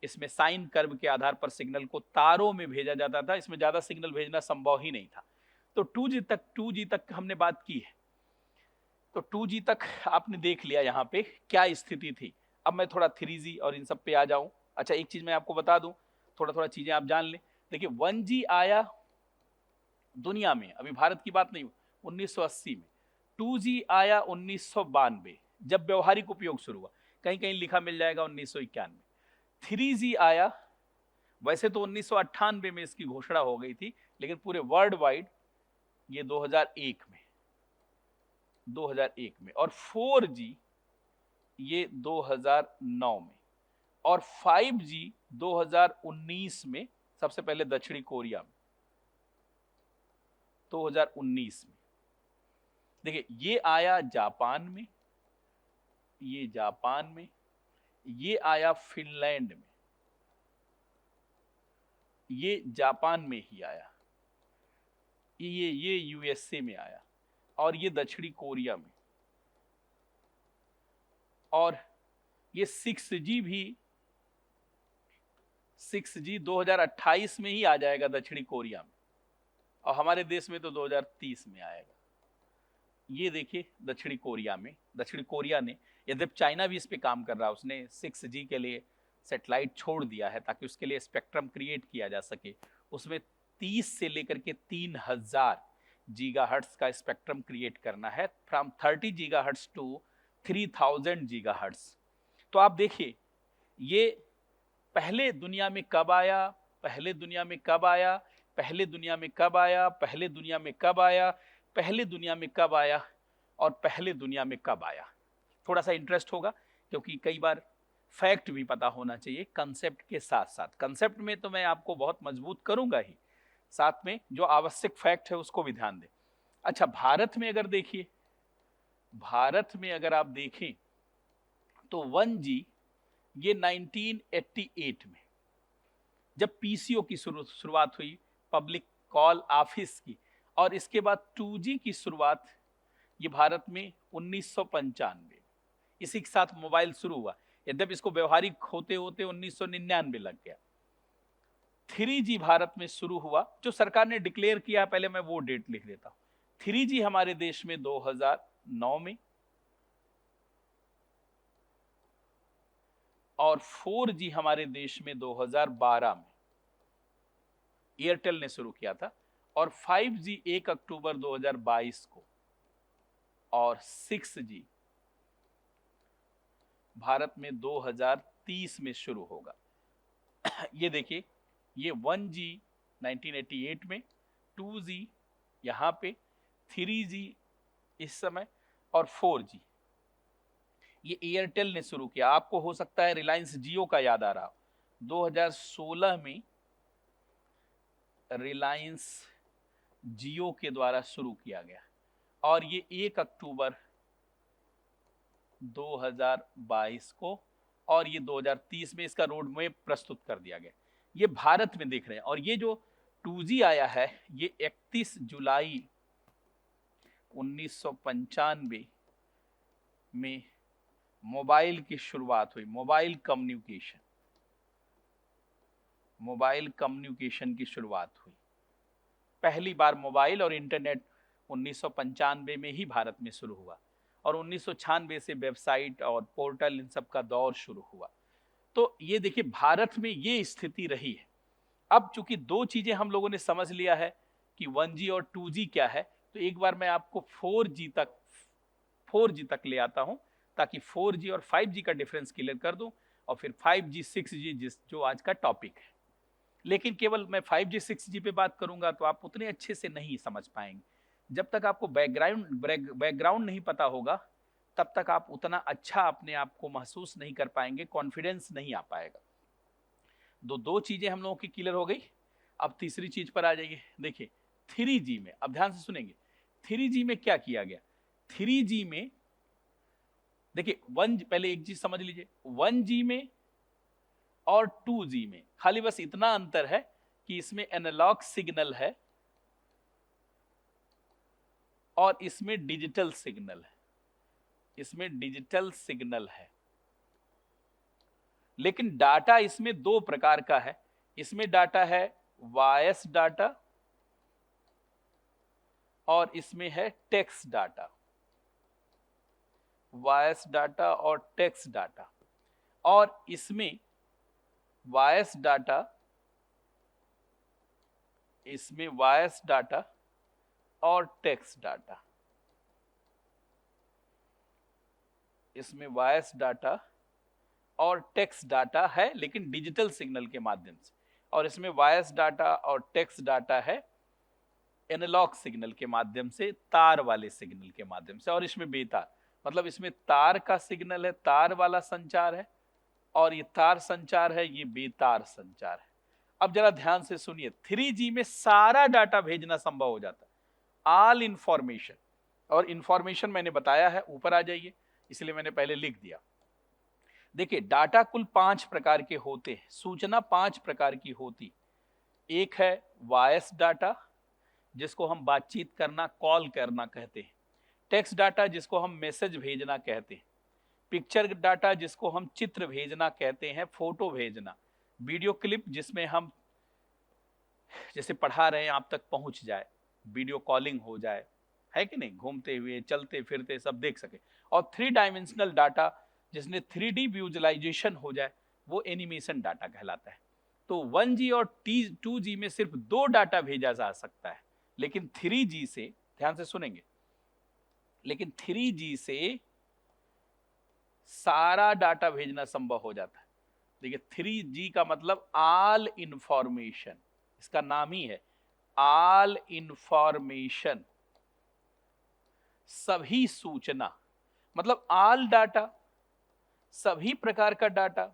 इसमें साइन कर्व के आधार पर सिग्नल को तारों में भेजा जाता था, इसमें ज्यादा सिग्नल भेजना संभव ही नहीं था। तो 2G तक हमने बात की है। तो 2G तक आपने देख लिया यहाँ पे क्या स्थिति थी। अब मैं थोड़ा 3G और इन सब पे आ जाऊं। अच्छा, एक चीज मैं आपको बता दूं, थोड़ा थोड़ा चीजें आप जान लें। देखिए, 1G आया दुनिया में, अभी भारत की बात नहीं, 1980 में। 2G आया 1992, जब व्यवहारिक उपयोग शुरू हुआ, कहीं कहीं लिखा मिल जाएगा 1991। 3G आया, वैसे तो 1998 में इसकी घोषणा हो गई थी, लेकिन पूरे वर्ल्ड वाइड ये 2001 में, 2001 में। और 4G ये 2009 में। और 5G 2019 में, सबसे पहले दक्षिणी कोरिया में 2019 में। देखिए, ये आया जापान में, ये जापान में, ये आया फिनलैंड में, ये जापान में ही आया, ये यूएसए में आया, और ये दक्षिणी कोरिया में। और ये 6G भी, 6G 2028 में ही आ जाएगा दक्षिणी कोरिया में, और हमारे देश में तो 2030 में आएगा। ये देखिए दक्षिणी कोरिया ने, यद्यपि चाइना भी इस पे काम कर रहा है, उसने 6G के लिए सैटेलाइट छोड़ दिया है ताकि उसके लिए स्पेक्ट्रम क्रिएट किया जा सके। उसमें 30 से लेकर के 3000 गीगाहर्ट्ज का स्पेक्ट्रम क्रिएट करना है, फ्रॉम 30 गीगाहर्ट्ज टू 3000 गीगाहर्ट्ज। तो आप देखिए ये पहले दुनिया में कब आया, पहले दुनिया में कब आया, पहले दुनिया में कब आया, पहले दुनिया में कब आया, पहले दुनिया में कब आया और पहले दुनिया में कब आया। थोड़ा सा इंटरेस्ट होगा क्योंकि कई बार फैक्ट भी पता होना चाहिए कंसेप्ट के साथ साथ। कंसेप्ट में तो मैं आपको बहुत मजबूत करूंगा ही, साथ में जो आवश्यक फैक्ट है उसको भी ध्यान दें। अच्छा, भारत में अगर देखिए, भारत में अगर आप देखें तो 1G ये 1988 में जब पीसीओ की शुरुआत हुई, पब्लिक कॉल ऑफिस की, और इसके बाद 2G की शुरुआत ये भारत में 1995, इसी के साथ मोबाइल शुरू हुआ, यद्यपि इसको व्यवहारिक होते होते 1999 लग गया। 3G भारत में शुरू हुआ, जो सरकार ने डिक्लेयर किया, पहले मैं वो डेट लिख देता हूं। 3G हमारे देश में 2009 में, और 4G हमारे देश में 2012 में एयरटेल ने शुरू किया था, और 5G 1 अक्टूबर 2022 को, और 6G भारत में 2030 में शुरू होगा। ये देखिए, ये 1G 1988 में, 2G यहाँ पे, 3G इस समय, और 4G ये एयरटेल ने शुरू किया। आपको हो सकता है रिलायंस जियो का याद आ रहा, 2016 में रिलायंस जियो के द्वारा शुरू किया गया, और ये 1 अक्टूबर 2022 को, और ये 2030 में इसका रोड मैप प्रस्तुत कर दिया गया। ये भारत में देख रहे हैं। और ये जो 2G आया है, ये 31 जुलाई 1995 में मोबाइल की शुरुआत हुई, मोबाइल कम्युनिकेशन की शुरुआत हुई। पहली बार मोबाइल और इंटरनेट 1995 में ही भारत में शुरू हुआ, और 1996 से वेबसाइट और पोर्टल इन सब का दौर शुरू हुआ। तो ये देखिए भारत में ये स्थिति रही है। अब चूंकि दो चीजें हम लोगों ने समझ लिया है कि 1G और 2G क्या है, तो एक बार मैं आपको 4G तक ले आता हूं, ताकि 4G और 5G का डिफरेंस क्लियर कर दूं, और फिर 5G 6G जो आज का टॉपिक है। लेकिन केवल मैं 5G 6G पे बात करूंगा तो आप उतने अच्छे से नहीं समझ पाएंगे। जब तक आपको बैकग्राउंड नहीं पता होगा, तब तक आप उतना अच्छा अपने आप को महसूस नहीं कर पाएंगे, कॉन्फिडेंस नहीं आ पाएगा। दो चीजें हम लोगों की क्लियर हो गई। अब तीसरी चीज पर आ जाइए। देखिए 3G में, अब ध्यान से सुनेंगे, 3G में क्या किया गया। 3G में देखिए, पहले एक चीज समझ लीजिए, 1G में और 2G में खाली बस इतना अंतर है कि इसमें एनालॉग सिग्नल है और इसमें डिजिटल सिग्नल है, इसमें डिजिटल सिग्नल है। लेकिन डाटा इसमें दो प्रकार का है। इसमें डाटा है वॉइस डाटा, और इसमें है टेक्स्ट डाटा। वॉइस डाटा और टेक्स्ट डाटा, और इसमें वॉइस डाटा, इसमें वॉइस डाटा और टेक्स्ट डाटा, इसमें वॉइस डाटा और टेक्स्ट डाटा है, लेकिन डिजिटल सिग्नल के माध्यम से। और इसमें वॉइस डाटा और टेक्स्ट डाटा है एनालॉग सिग्नल के माध्यम से, तार वाले सिग्नल के माध्यम से। और इसमें बेतार, मतलब इसमें तार का सिग्नल है, तार वाला संचार है, और ये तार संचार है, ये बेतार संचार है। अब जरा ध्यान से सुनिए, 3G में सारा डाटा भेजना संभव हो जाता है, ऑल इंफॉर्मेशन। और इंफॉर्मेशन मैंने बताया है, ऊपर आ जाइए, इसलिए मैंने पहले लिख दिया। देखिए डाटा कुल 5 प्रकार के होते हैं, सूचना 5 प्रकार की होती। एक है वॉइस डाटा, जिसको हम बातचीत करना, कॉल करना कहते हैं। टेक्स्ट डाटा, जिसको हम मैसेज भेजना कहते हैं। पिक्चर डाटा, जिसको हम चित्र भेजना कहते हैं, फोटो भेजना। वीडियो क्लिप, जिसमें हम जैसे पढ़ा रहे हैं आप तक पहुंच जाए, वीडियो कॉलिंग हो जाए। है कि नहीं, घूमते हुए चलते फिरते सब देख सके। और 3 डायमेंशनल डाटा जिसमें 3D विजुअलाइजेशन हो जाए वो एनिमेशन डाटा कहलाता है। तो 1G और 2G में सिर्फ 2 डाटा भेजा जा सकता है, लेकिन 3G से, ध्यान से सुनेंगे, लेकिन 3G से सारा डाटा भेजना संभव हो जाता है। देखिए 3G का मतलब ऑल इंफॉर्मेशन, इसका नाम ही है ऑल इंफॉर्मेशन, सभी सूचना, मतलब ऑल डाटा, सभी प्रकार का डाटा।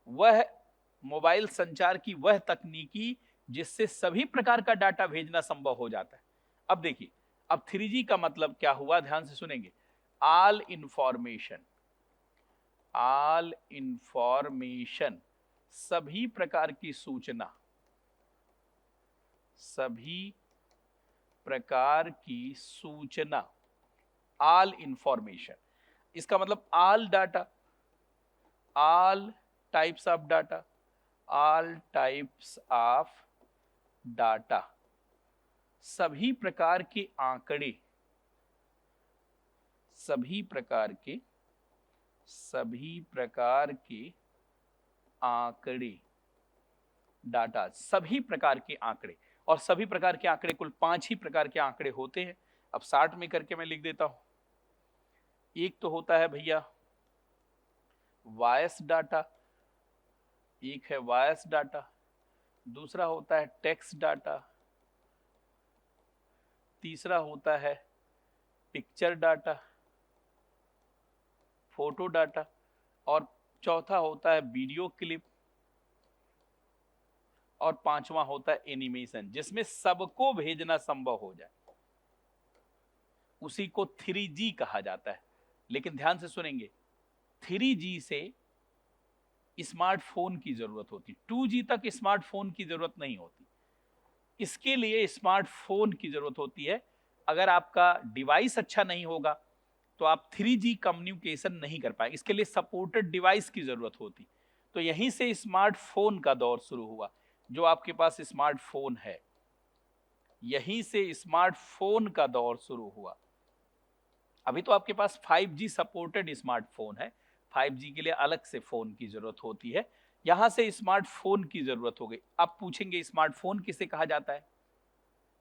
वह मोबाइल संचार की वह तकनीकी जिससे सभी प्रकार का डाटा भेजना संभव हो जाता है। अब देखिए, अब 3G का मतलब क्या हुआ, ध्यान से सुनेंगे। ऑल इंफॉर्मेशन, ऑल इंफॉर्मेशन, सभी प्रकार की सूचना, सभी प्रकार की सूचना, ऑल इंफॉर्मेशन। इसका मतलब all data, all types of data, all types of data, सभी प्रकार के आंकड़े, सभी प्रकार के आंकड़े, डाटा, सभी प्रकार के आंकड़े। और सभी प्रकार के आंकड़े कुल 5 ही प्रकार के आंकड़े होते हैं। अब 60 में करके मैं लिख देता हूं। एक तो होता है भैया वॉइस डाटा, एक है वॉइस डाटा, दूसरा होता है टेक्स्ट डाटा, तीसरा होता है पिक्चर डाटा, फोटो डाटा, और चौथा होता है वीडियो क्लिप, और पांचवा होता है एनिमेशन, जिसमें सबको भेजना संभव हो जाए, उसी को 3G कहा जाता है। लेकिन ध्यान से सुनेंगे, 3G से स्मार्टफोन की जरूरत होती, 2G तक स्मार्टफोन की जरूरत नहीं होती। इसके लिए स्मार्टफोन की जरूरत होती है। अगर आपका डिवाइस अच्छा नहीं होगा तो आप 3G कम्युनिकेशन नहीं कर पाएंगे, इसके लिए सपोर्टेड डिवाइस की जरूरत होती। तो यहीं से स्मार्टफोन का दौर शुरू हुआ। जो आपके पास स्मार्टफोन है, यहीं से स्मार्टफोन का दौर शुरू हुआ। अभी तो आपके पास 5G सपोर्टेड स्मार्टफोन है, 5G के लिए अलग से फोन की जरूरत होती है। यहां से स्मार्टफोन की जरूरत हो गई। अब पूछेंगे स्मार्टफोन किसे कहा जाता है?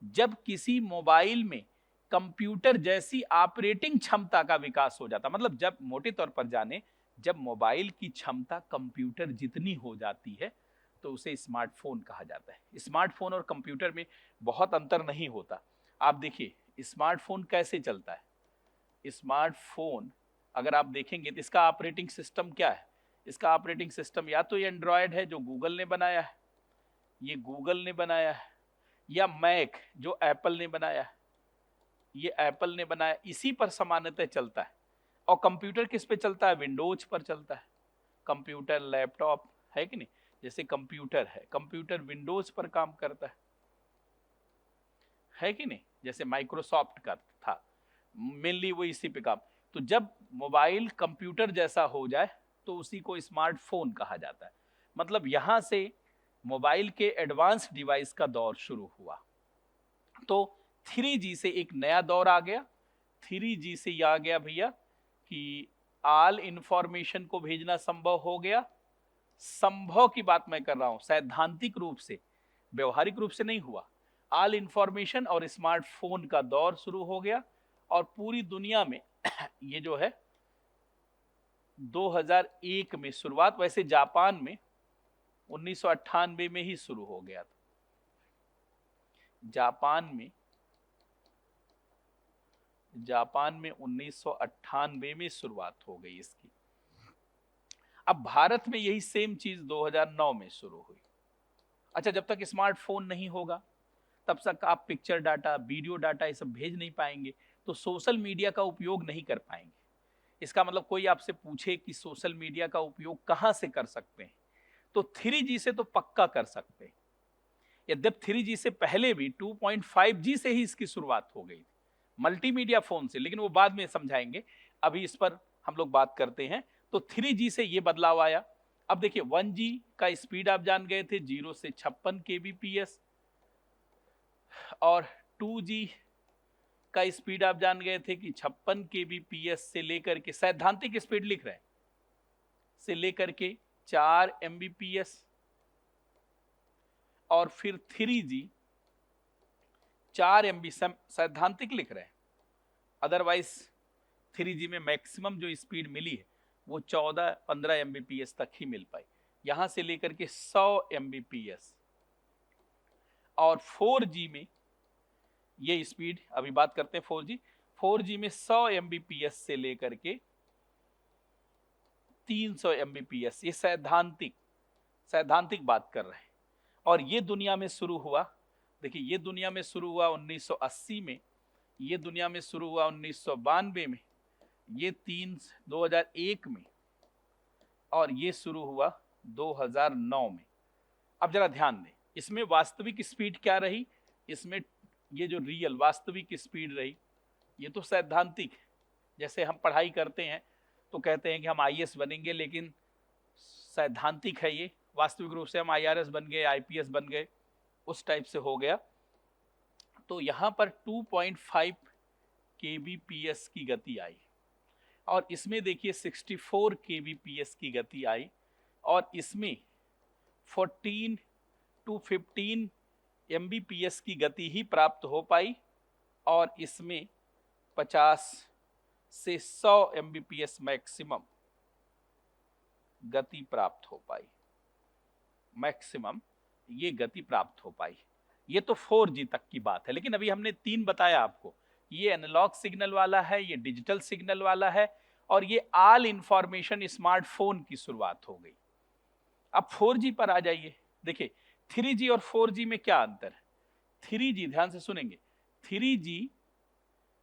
जब किसी मोबाइल में कंप्यूटर जैसी ऑपरेटिंग क्षमता का विकास हो जाता, मतलब जब मोटे तौर पर जाने, जब मोबाइल की क्षमता कंप्यूटर जितनी हो जाती है तो उसे स्मार्टफोन कहा जाता है। स्मार्टफोन और कंप्यूटर में बहुत अंतर नहीं होता। आप देखिए स्मार्टफोन कैसे चलता है। स्मार्टफोन अगर आप देखेंगे तो इसका ऑपरेटिंग सिस्टम क्या है? इसका ऑपरेटिंग सिस्टम या तो एंड्रॉयड है जो गूगल ने बनाया है, ये गूगल ने बनाया है, या मैक जो एप्पल ने बनाया है, ये एप्पल ने बनाया, इसी पर सामान्यतः चलता है। और कंप्यूटर किस पे चलता है? विंडोज पर चलता है। कंप्यूटर, लैपटॉप, है कि नहीं? जैसे कंप्यूटर है, कंप्यूटर विंडोज पर काम करता है कि नहीं? जैसे माइक्रोसॉफ्ट का था, मेनली वो इसी पे काम। तो जब मोबाइल कंप्यूटर जैसा हो जाए तो उसी को स्मार्टफोन कहा जाता है। मतलब यहां से मोबाइल के एडवांस डिवाइस का दौर शुरू हुआ। तो 3G से एक नया दौर आ गया। 3G से यह आ गया भैया कि ऑल इंफॉर्मेशन को भेजना संभव हो गया। संभव की बात मैं कर रहा हूं, सैद्धांतिक रूप से, व्यवहारिक रूप से नहीं हुआ। ऑल इंफॉर्मेशन और स्मार्टफोन का दौर शुरू हो गया। और पूरी दुनिया में ये जो है 2001 में शुरुआत, वैसे जापान में 1998 में ही शुरू हो गया था। जापान में 1998 में शुरुआत हो गई इसकी। अब भारत में यही सेम चीज 2009 में शुरू हुई। अच्छा, जब तक स्मार्टफोन नहीं होगा तब तक आप पिक्चर डाटा, वीडियो डाटा ये सब भेज नहीं पाएंगे, तो सोशल मीडिया का उपयोग नहीं कर पाएंगे। इसका मतलब कोई आपसे पूछे कि सोशल मीडिया का उपयोग कहां से कर सकते हैं, तो 3G से तो पक्का कर सकते हैं। यद्यप 3G से पहले भी 2.5G से ही इसकी शुरुआत हो गई थी, मल्टीमीडिया फोन से, लेकिन वो बाद में समझाएंगे। अभी इस पर हम लोग बात करते हैं। तो 3G से ये बदलाव आया। अब देखिए 1G का स्पीड आप जान गए थे 0 से 56 kbps, और 2G का स्पीड आप जान गए थे कि 56 kbps से लेकर के, सैद्धांतिक स्पीड लिख रहे हैं, से लेकर के 4 mbps, और फिर 3G 4 MB, सैद्धांतिक लिख रहे हैं, अदरवाइज 3G में मैक्सिमम जो स्पीड मिली है वो 14-15 mbps तक ही मिल पाई, यहां से लेकर के 100 mbps। और 4G में ये स्पीड, अभी बात करते हैं 4G में 100 mbps से लेकर के 300 mbps, ये सैद्धांतिक बात कर रहे हैं। और ये दुनिया में शुरू हुआ, देखिए ये दुनिया में शुरू हुआ 1980 में, ये दुनिया में शुरू हुआ 1992 में, ये 2001 में, और ये शुरू हुआ 2009 में। अब जरा ध्यान दें, इसमें वास्तविक स्पीड क्या रही, इसमें ये जो रियल वास्तविक स्पीड रही, ये तो सैद्धांतिक, जैसे हम पढ़ाई करते हैं तो कहते हैं कि हम IAS बनेंगे, लेकिन सैद्धांतिक है ये, वास्तविक रूप से हम IRS बन गए, IPS बन गए, उस टाइप से हो गया। तो यहाँ पर 2.5 kbps की गति आई, और इसमें देखिए 64 kbps की गति आई, और इसमें 14 to 15 mbps की गति ही प्राप्त हो पाई, और इसमें 50 से 100 mbps मैक्सिमम गति प्राप्त हो पाई, मैक्सिमम ये गति प्राप्त हो पाई। ये तो 4G तक की बात है, लेकिन अभी हमने 3 बताया आपको, ये एनालॉग सिग्नल वाला है, ये डिजिटल सिग्नल वाला है, और ये ऑल इंफॉर्मेशन स्मार्टफोन की शुरुआत हो गई। अब 4G पर आ जाइए, देखिए 3G और 4G में क्या अंतर है। 3G, ध्यान से सुनेंगे, 3G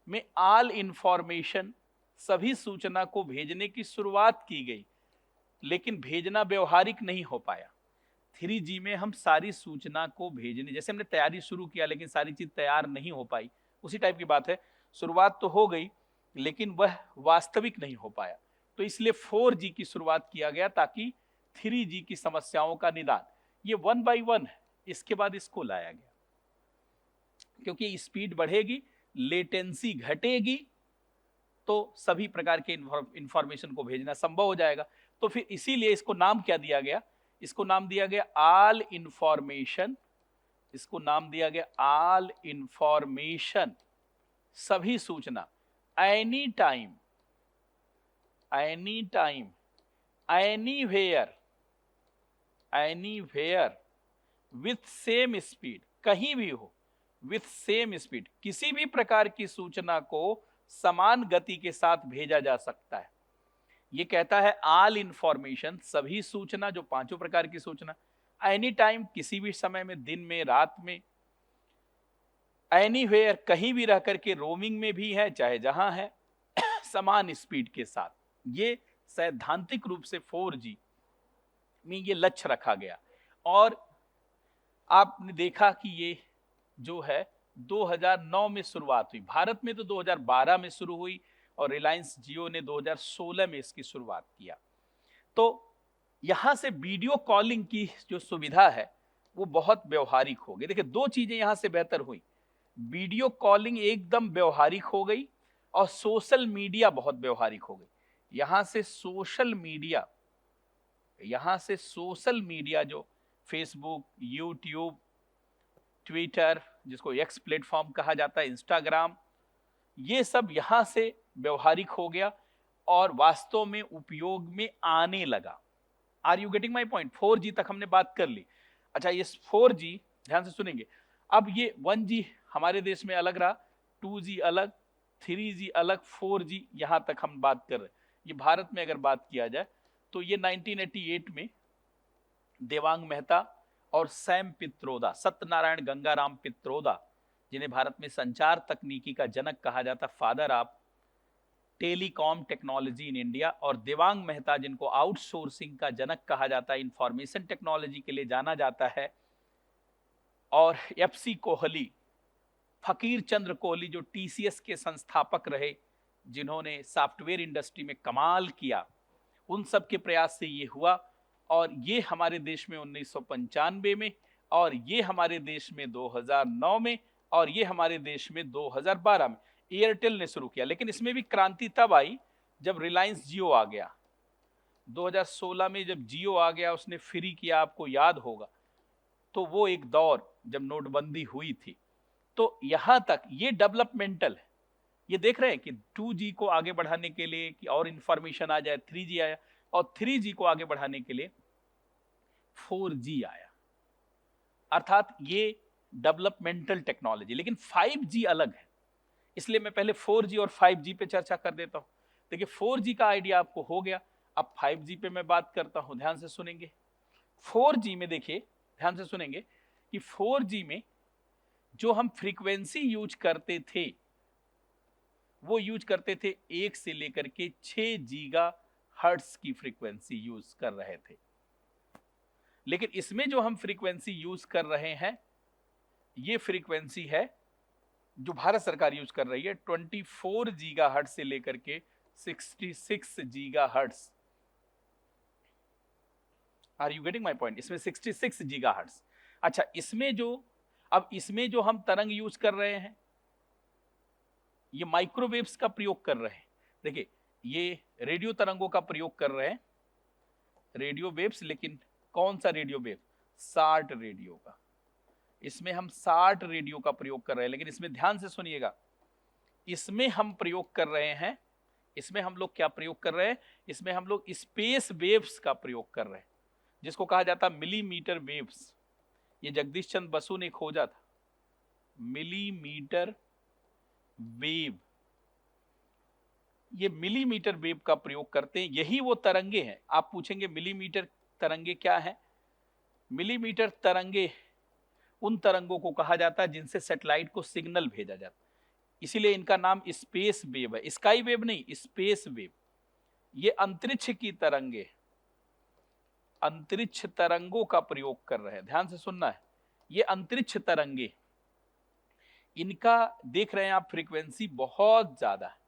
में ऑल इंफॉर्मेशन, सभी सूचना को भेजने की शुरुआत की गई, लेकिन भेजना व्यवहारिक नहीं हो पाया। 3G में हम सारी सूचना को भेजने, जैसे हमने तैयारी शुरू किया लेकिन सारी चीज तैयार नहीं हो पाई, उसी टाइप की बात है, शुरुआत तो हो गई लेकिन वह वास्तविक नहीं हो पाया। तो इसलिए 4G की शुरुआत किया गया ताकि 3G की समस्याओं का निदान, ये 1 by 1 है, इसके बाद इसको लाया गया, क्योंकि स्पीड बढ़ेगी, लेटेंसी घटेगी, तो सभी प्रकार के इंफॉर्मेशन को भेजना संभव हो जाएगा। तो फिर इसीलिए इसको नाम क्या दिया गया, इसको नाम दिया गया ऑल इंफॉर्मेशन, इसको नाम दिया गया ऑल इंफॉर्मेशन, सभी सूचना, any time, anywhere with same speed, कहीं भी हो, विथ सेम स्पीड, किसी भी प्रकार की सूचना को समान गति के साथ भेजा जा सकता है। ये कहता है ऑल इंफॉर्मेशन, सभी सूचना, जो 5 प्रकार की सूचना, एनी टाइम, किसी भी समय में, दिन में, रात में, एनीवेयर, कहीं भी रह करके, रोमिंग में भी है चाहे जहां है, समान स्पीड के साथ। ये सैद्धांतिक रूप से 4G में ये लक्ष्य रखा गया। और आपने देखा कि ये जो है 2009 में शुरुआत हुई, भारत में तो 2012 में शुरू हुई, और रिलायंस जियो ने 2016 में इसकी शुरुआत किया। तो यहां से वीडियो कॉलिंग की जो सुविधा है वो बहुत व्यवहारिक हो गई। देखिए 2 चीजें यहां से बेहतर हुई, वीडियो कॉलिंग एकदम व्यवहारिक हो गई, और सोशल मीडिया बहुत व्यवहारिक हो गई। यहां से सोशल मीडिया जो फेसबुक, यूट्यूब, ट्विटर, जिसको एक्स प्लेटफॉर्म कहा जाता है, इंस्टाग्राम, ये सब यहां से व्यवहारिक हो गया और वास्तव में उपयोग में आने लगा। Are you getting my point? 4G तक हमने बात कर ली। अच्छा, ये 4G ध्यान से सुनेंगे, अब ये 1G हमारे देश में अलग रहा, 2G अलग, 3G अलग, 4G यहां तक हम बात कर रहे हैं। ये भारत में अगर बात किया जाए तो ये 1988 में देवांग मेहता और सैम पित्रोदा, सत्यनारायण गंगाराम पित्रोदा, जिन्हें भारत में संचार तकनीकी का जनक कहा जाता, father of telecom technology in India, और देवांग मेहता जिनको आउटसोर्सिंग का जनक कहा जाता है, इंफॉर्मेशन टेक्नोलॉजी के लिए जाना जाता है, और FC कोहली, फकीर चंद्र कोहली जो TCS के संस्थापक रहे, जिन्होंने सॉफ्टवेयर इंडस्ट्री में कमाल किया, उन सब के प्रयास से ये हुआ। और ये हमारे देश में 1995 में, और ये हमारे देश में 2009 में, और ये हमारे देश में 2012 में। एयरटेल ने शुरू किया, लेकिन इसमें भी क्रांति तब आई जब रिलायंस जियो आ गया। 2016 में जब जियो आ गया, उसने फ्री किया, आपको याद होगा। तो वो एक दौर जब नोटबंदी हुई थी। तो यहां तक ये डेवलपमेंटल है। ये देख रहे हैं कि 2G को आगे बढ़ाने के लिए कि और इंफॉर्मेशन आ जाए, 3G आया, और 3G को आगे बढ़ाने के लिए 4G आया। अर्थात ये डेवलपमेंटल टेक्नोलॉजी। लेकिन 5G अलग है, इसलिए मैं पहले 4G और 5G पे चर्चा कर देता हूं। देखिए 4G का आइडिया आपको हो गया, अब 5G पे मैं बात करता हूं, ध्यान से सुनेंगे। 4G में देखिए, ध्यान से सुनेंगे कि 4G में जो हम फ्रीक्वेंसी यूज करते थे, वो यूज करते थे 1 से लेकर के 6 गीगा हर्ट्ज की फ्रीक्वेंसी यूज कर रहे थे। लेकिन इसमें जो हम फ्रीक्वेंसी यूज कर रहे हैं, ये फ्रीक्वेंसी है जो भारत सरकार यूज कर रही है, 24 गीगा हर्ट्ज से लेकर के 66 giga hertz. Are you getting my point? इसमें 66 गीगा हर्ट्ज। अच्छा, इसमें जो हम तरंग यूज कर रहे हैं, ये माइक्रोवेव्स का प्रयोग कर रहे हैं। देखिए ये रेडियो तरंगों का प्रयोग कर रहे हैं, रेडियो वेव्स। लेकिन कौन सा रेडियो वेव? 60 रेडियो का। इसमें हम 60 रेडियो का प्रयोग कर रहे हैं। लेकिन इसमें ध्यान से सुनिएगा, इसमें हम प्रयोग कर रहे हैं, इसमें हम लोग क्या प्रयोग कर रहे हैं? इसमें हम लोग स्पेस वेव्स का प्रयोग कर रहे हैं, जिसको कहा जाता है मिलीमीटर वेव्स। ये जगदीश चंद्र बसु ने खोजा था, मिलीमीटर वेव। ये मिलीमीटर वेव का प्रयोग करते हैं, यही वो तरंगे हैं। आप पूछेंगे मिलीमीटर तरंगे क्या है? मिलीमीटर तरंगे उन तरंगों को कहा जाता है जिनसे सैटेलाइट को सिग्नल भेजा जाता है, इसीलिए इनका नाम स्पेस वेव है, स्काई वेव नहीं, स्पेस वेव। ये अंतरिक्ष की तरंगे, अंतरिक्ष तरंगों का प्रयोग कर रहे हैं, ध्यान से सुनना है। ये अंतरिक्ष तरंगे, इनका देख रहे हैं आप फ्रीक्वेंसी बहुत ज्यादा है।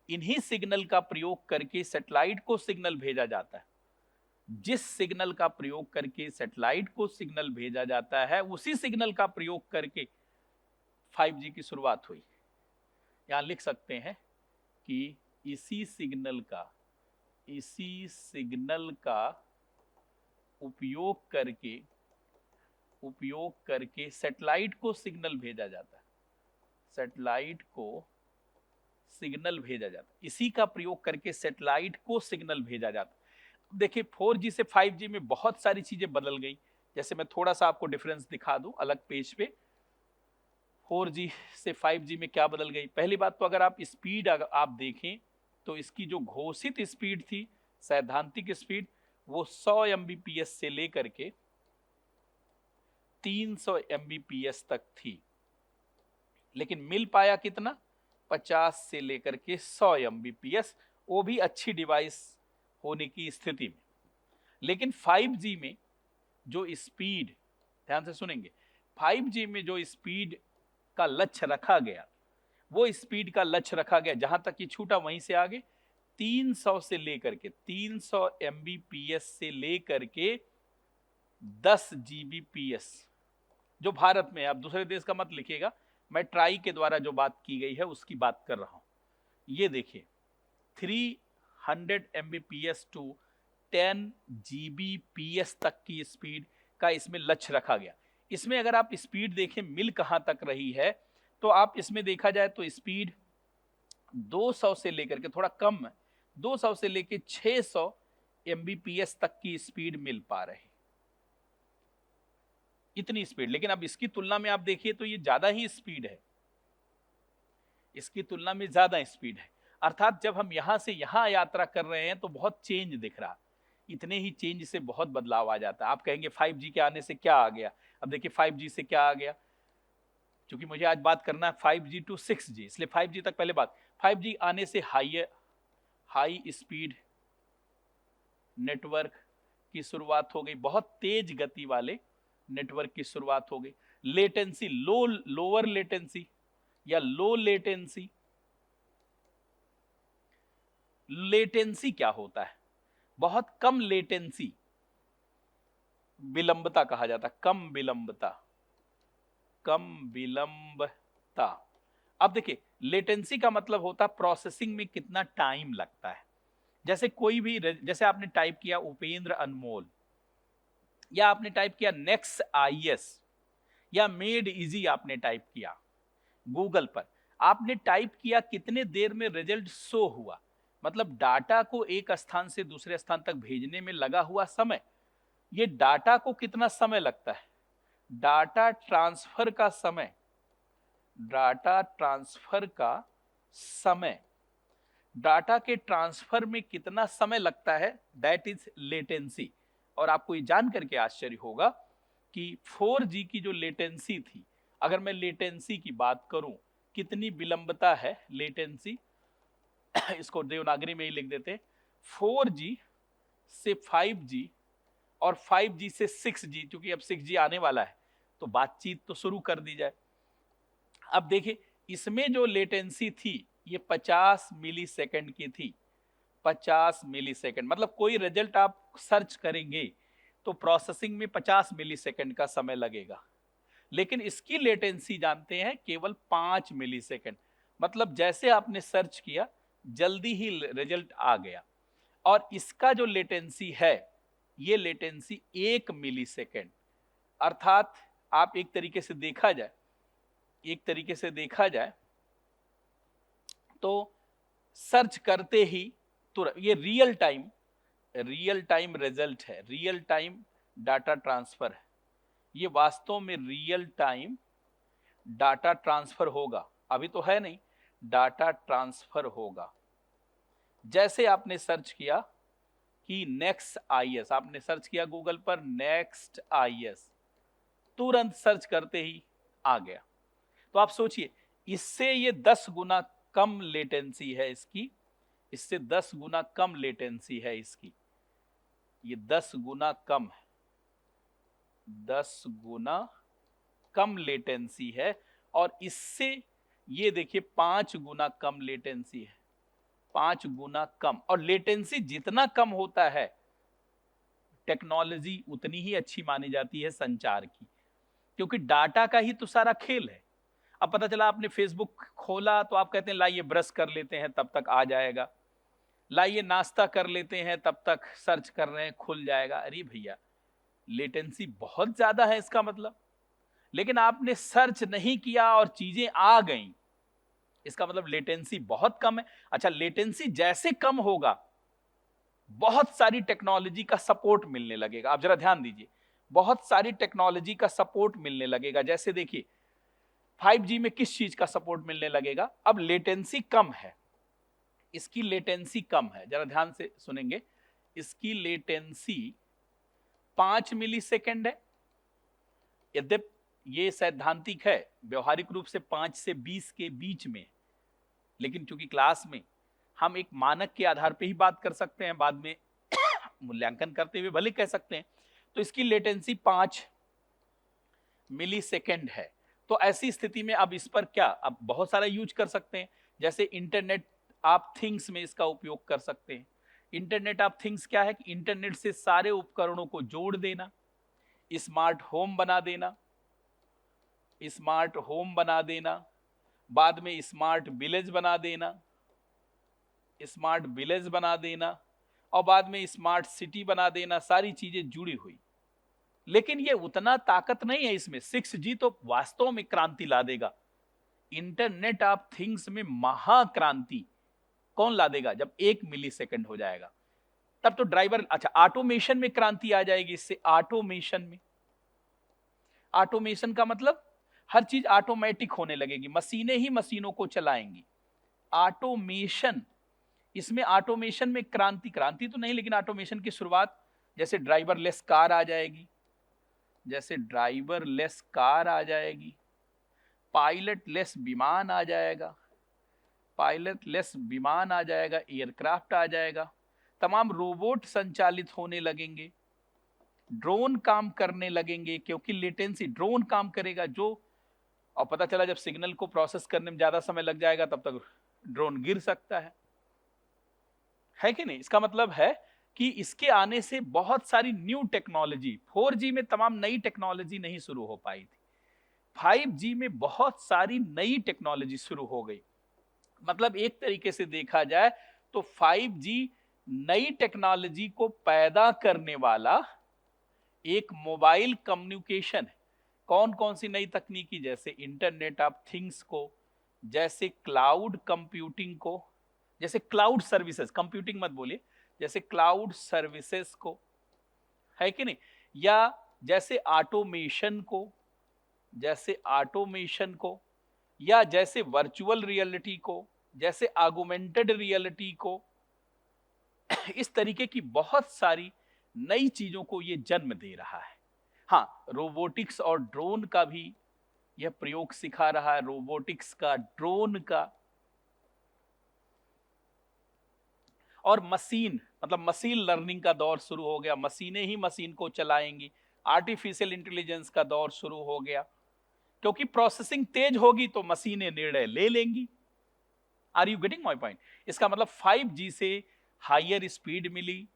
इन्हीं सिग्नल का प्रयोग करके सैटेलाइट को सिग्नल भेजा जाता है। जिस सिग्नल का प्रयोग करके सैटेलाइट को सिग्नल भेजा जाता है, उसी सिग्नल का प्रयोग करके 5G की शुरुआत हुई। यहां लिख सकते हैं कि इसी सिग्नल का उपयोग करके सैटेलाइट को सिग्नल भेजा जाता है, सैटेलाइट को सिग्नल भेजा जाता है, इसी का प्रयोग करके सैटेलाइट को सिग्नल भेजा जाता है। देखिए 4G से 5G में बहुत सारी चीजें बदल गई। जैसे मैं थोड़ा सा आपको डिफरेंस दिखा दूं अलग पेज पे। 4G से 5G में क्या बदल गई? पहली बात तो अगर आप स्पीड आप देखें तो इसकी जो घोषित स्पीड थी, सैद्धांतिक स्पीड, वो 100 Mbps से लेकर के 300 Mbps तक थी। लेकिन मिल पाया कितना? 50 से लेकर के 100 Mbps, वो भी अच्छी डिवाइस होने की स्थिति में। लेकिन 5G में जो स्पीड, ध्यान से सुनेंगे, 5G में जो स्पीड का लक्ष्य रखा गया, वो स्पीड का लक्ष्य रखा गया जहां तक ये छूटा वहीं से आगे 300 से लेकर के 300 Mbps से लेकर के 10 Gbps, जो भारत में, आप दूसरे देश का मत लिखिएगा, मैं ट्राई के द्वारा जो बात की गई है उसकी बात कर रहा हूं। ये देखिए 300 Mbps टू 10 Gbps तक की स्पीड का इसमें लक्ष्य रखा गया। इसमें अगर आप स्पीड देखें मिल कहां तक रही है, तो आप इसमें देखा जाए तो स्पीड 200 से लेकर के, थोड़ा कम है, 200 से लेकर 600 Mbps तक की स्पीड मिल पा रही, इतनी स्पीड। लेकिन अब इसकी तुलना में आप देखिए तो ये ज्यादा ही स्पीड है, इसकी तुलना में ज्यादा स्पीड है। अर्थात जब हम यहां से यहां यात्रा कर रहे हैं तो बहुत चेंज दिख रहा। इतने ही चेंज से बहुत बदलाव आ जाता है। आप कहेंगे 5G के आने से क्या आ गया? अब देखिए 5G से क्या आ गया, क्योंकि मुझे आज बात करना है 5G टू 6G, इसलिए 5G तक पहले बात। 5G आने से हाई स्पीड नेटवर्क की शुरुआत हो गई, बहुत तेज गति वाले नेटवर्क की शुरुआत हो गई। लेटेंसी, लोअर लेटेंसी या लो लेटेंसी। लेटेंसी क्या होता है? बहुत कम लेटेंसी, विलंबता कहा जाता है, कम विलंबता। अब देखिए लेटेंसी का मतलब होता है प्रोसेसिंग में कितना टाइम लगता है। जैसे कोई भी, जैसे आपने टाइप किया उपेंद्र अनमोल, या आपने टाइप किया नेक्स्ट आईएएस, या मेड इजी आपने टाइप किया गूगल पर, आपने टाइप किया, कितने देर में रिजल्ट शो हुआ, मतलब डाटा को एक स्थान से दूसरे स्थान तक भेजने में लगा हुआ समय, ये डाटा को कितना समय लगता है, डाटा ट्रांसफर का समय, डाटा ट्रांसफर का समय, डाटा के ट्रांसफर में कितना समय लगता है, दैट इज लेटेंसी। और आपको ये जान करके आश्चर्य होगा कि 4G की जो लेटेंसी थी, अगर मैं लेटेंसी की बात करूं, कितनी विलंबता है लेटेंसी, इसको देवनागरी में ही लिख देते हैं, 4G से 5G और 5G से 6G, क्योंकि अब 6G आने वाला है तो बातचीत तो शुरू कर दी जाए। अब देखिए इसमें जो लेटेंसी थी ये 50 मिली सेकेंड की थी, 50 मिली सेकेंड, मतलब कोई रिजल्ट आप सर्च करेंगे तो प्रोसेसिंग में 50 मिली सेकेंड का समय लगेगा, लेकिन इसकी लेटेंसी जानते हैं केवल 5 मिली सेकेंड, मतलब जैसे आपने सर्च किया जल्दी ही रिजल्ट आ गया। और इसका जो लेटेंसी है, ये लेटेंसी 1 मिली सेकेंड, अर्थात आप एक तरीके से देखा जाए, एक तरीके से देखा जाए तो सर्च करते ही तुरंत, ये रियल टाइम रिजल्ट है, रियल टाइम डाटा ट्रांसफर है, ये वास्तव में रियल टाइम डाटा ट्रांसफर होगा, अभी तो है नहीं, डाटा ट्रांसफर होगा। जैसे आपने सर्च किया कि नेक्स्ट आईएएस, आपने सर्च किया गूगल पर नेक्स्ट आईएएस, तुरंत सर्च करते ही आ गया। तो आप सोचिए इससे ये 10 गुना कम लेटेंसी है इसकी, इससे 10 गुना कम लेटेंसी है इसकी, ये 10 गुना कम है, 10 गुना कम लेटेंसी है। और इससे ये देखिए 5 गुना कम लेटेंसी है, 5 गुना कम। और लेटेंसी जितना कम होता है टेक्नोलॉजी उतनी ही अच्छी मानी जाती है संचार की, क्योंकि डाटा का ही तो सारा खेल है। अब पता चला आपने फेसबुक खोला तो आप कहते हैं लाइए ब्रश कर लेते हैं तब तक आ जाएगा, लाइए नाश्ता कर लेते हैं तब तक सर्च कर रहे हैं खुल जाएगा। अरे भैया लेटेंसी बहुत ज्यादा है इसका मतलब, लेकिन आपने सर्च नहीं किया और चीजें आ गईं, इसका मतलब लेटेंसी बहुत कम है। अच्छा लेटेंसी जैसे कम होगा बहुत सारी टेक्नोलॉजी का सपोर्ट मिलने लगेगा। आप जरा ध्यान दीजिए, बहुत सारी टेक्नोलॉजी का सपोर्ट मिलने लगेगा। जैसे देखिए 5G में किस चीज का सपोर्ट मिलने लगेगा, अब लेटेंसी कम है, इसकी लेटेंसी कम है, जरा ध्यान से सुनेंगे, इसकी लेटेंसी 5 मिली सेकेंड है, यद्यप ये सैद्धांतिक है, व्यवहारिक रूप से 5 से 20 के बीच में, लेकिन चूंकि क्लास में हम एक मानक के आधार पे ही बात कर सकते हैं, बाद में मूल्यांकन करते हुए भले कह सकते हैं, तो इसकी लेटेंसी 5 मिली सेकेंड है। तो ऐसी स्थिति में अब इस पर क्या, अब बहुत सारा यूज कर सकते हैं, जैसे इंटरनेट आप थिंग्स में इसका उपयोग कर सकते हैं। इंटरनेट ऑफ थिंग्स क्या है कि इंटरनेट से सारे उपकरणों को जोड़ देना, स्मार्ट होम बना देना, स्मार्ट होम बना देना, बाद में स्मार्ट विलेज बना देना, स्मार्ट विलेज बना देना, और बाद में स्मार्ट सिटी बना देना, सारी चीजें जुड़ी हुई। लेकिन ये उतना ताकत नहीं है इसमें, 6G तो वास्तव में क्रांति ला देगा, इंटरनेट ऑफ थिंग्स में महाक्रांति कौन ला देगा, जब 1 मिली सेकेंड हो जाएगा तब तो ड्राइवर, अच्छा ऑटोमेशन में क्रांति आ जाएगी इससे, ऑटोमेशन में, ऑटोमेशन का मतलब हर चीज ऑटोमेटिक होने लगेगी, मशीनें ही मशीनों को चलाएंगी, ऑटोमेशन, इसमें ऑटोमेशन में क्रांति, क्रांति तो नहीं लेकिन ऑटोमेशन की शुरुआत, जैसे ड्राइवरलेस कार आ जाएगी, जैसे ड्राइवरलेस कार आ जाएगी, पायलटलेस विमान आ जाएगा, पायलटलेस विमान आ जाएगा, एयरक्राफ्ट आ जाएगा, तमाम रोबोट संचालित होने लगेंगे, ड्रोन काम करने लगेंगे, क्योंकि लेटेंसी, ड्रोन काम करेगा जो, और पता चला जब सिग्नल को प्रोसेस करने में ज्यादा समय लग जाएगा तब तक ड्रोन गिर सकता है कि नहीं। इसका मतलब है कि इसके आने से बहुत सारी न्यू टेक्नोलॉजी, 4G में तमाम नई टेक्नोलॉजी नहीं शुरू हो पाई थी, 5G में बहुत सारी नई टेक्नोलॉजी शुरू हो गई, मतलब एक तरीके से देखा जाए तो 5G नई टेक्नोलॉजी को पैदा करने वाला एक मोबाइल कम्युनिकेशन है। कौन कौन सी नई तकनीकी, जैसे इंटरनेट ऑफ थिंग्स को, जैसे क्लाउड कंप्यूटिंग को, जैसे क्लाउड सर्विसेज, कंप्यूटिंग मत बोलिए, जैसे क्लाउड सर्विसेज को, है कि नहीं, या जैसे ऑटोमेशन को, जैसे ऑटोमेशन को, या जैसे वर्चुअल रियलिटी को, जैसे ऑगमेंटेड रियलिटी को, इस तरीके की बहुत सारी नई चीजों को ये जन्म दे रहा है। हाँ, रोबोटिक्स और ड्रोन का भी यह प्रयोग सिखा रहा है, रोबोटिक्स का, ड्रोन का, और मशीन, मतलब मशीन लर्निंग का दौर शुरू हो गया, मशीनें ही मशीन को चलाएंगी, आर्टिफिशियल इंटेलिजेंस का दौर शुरू हो गया, क्योंकि प्रोसेसिंग तेज होगी तो मशीनें निर्णय ले लेंगी। Are you getting my point? इसका मतलब 5G से हायर स्पीड मिली,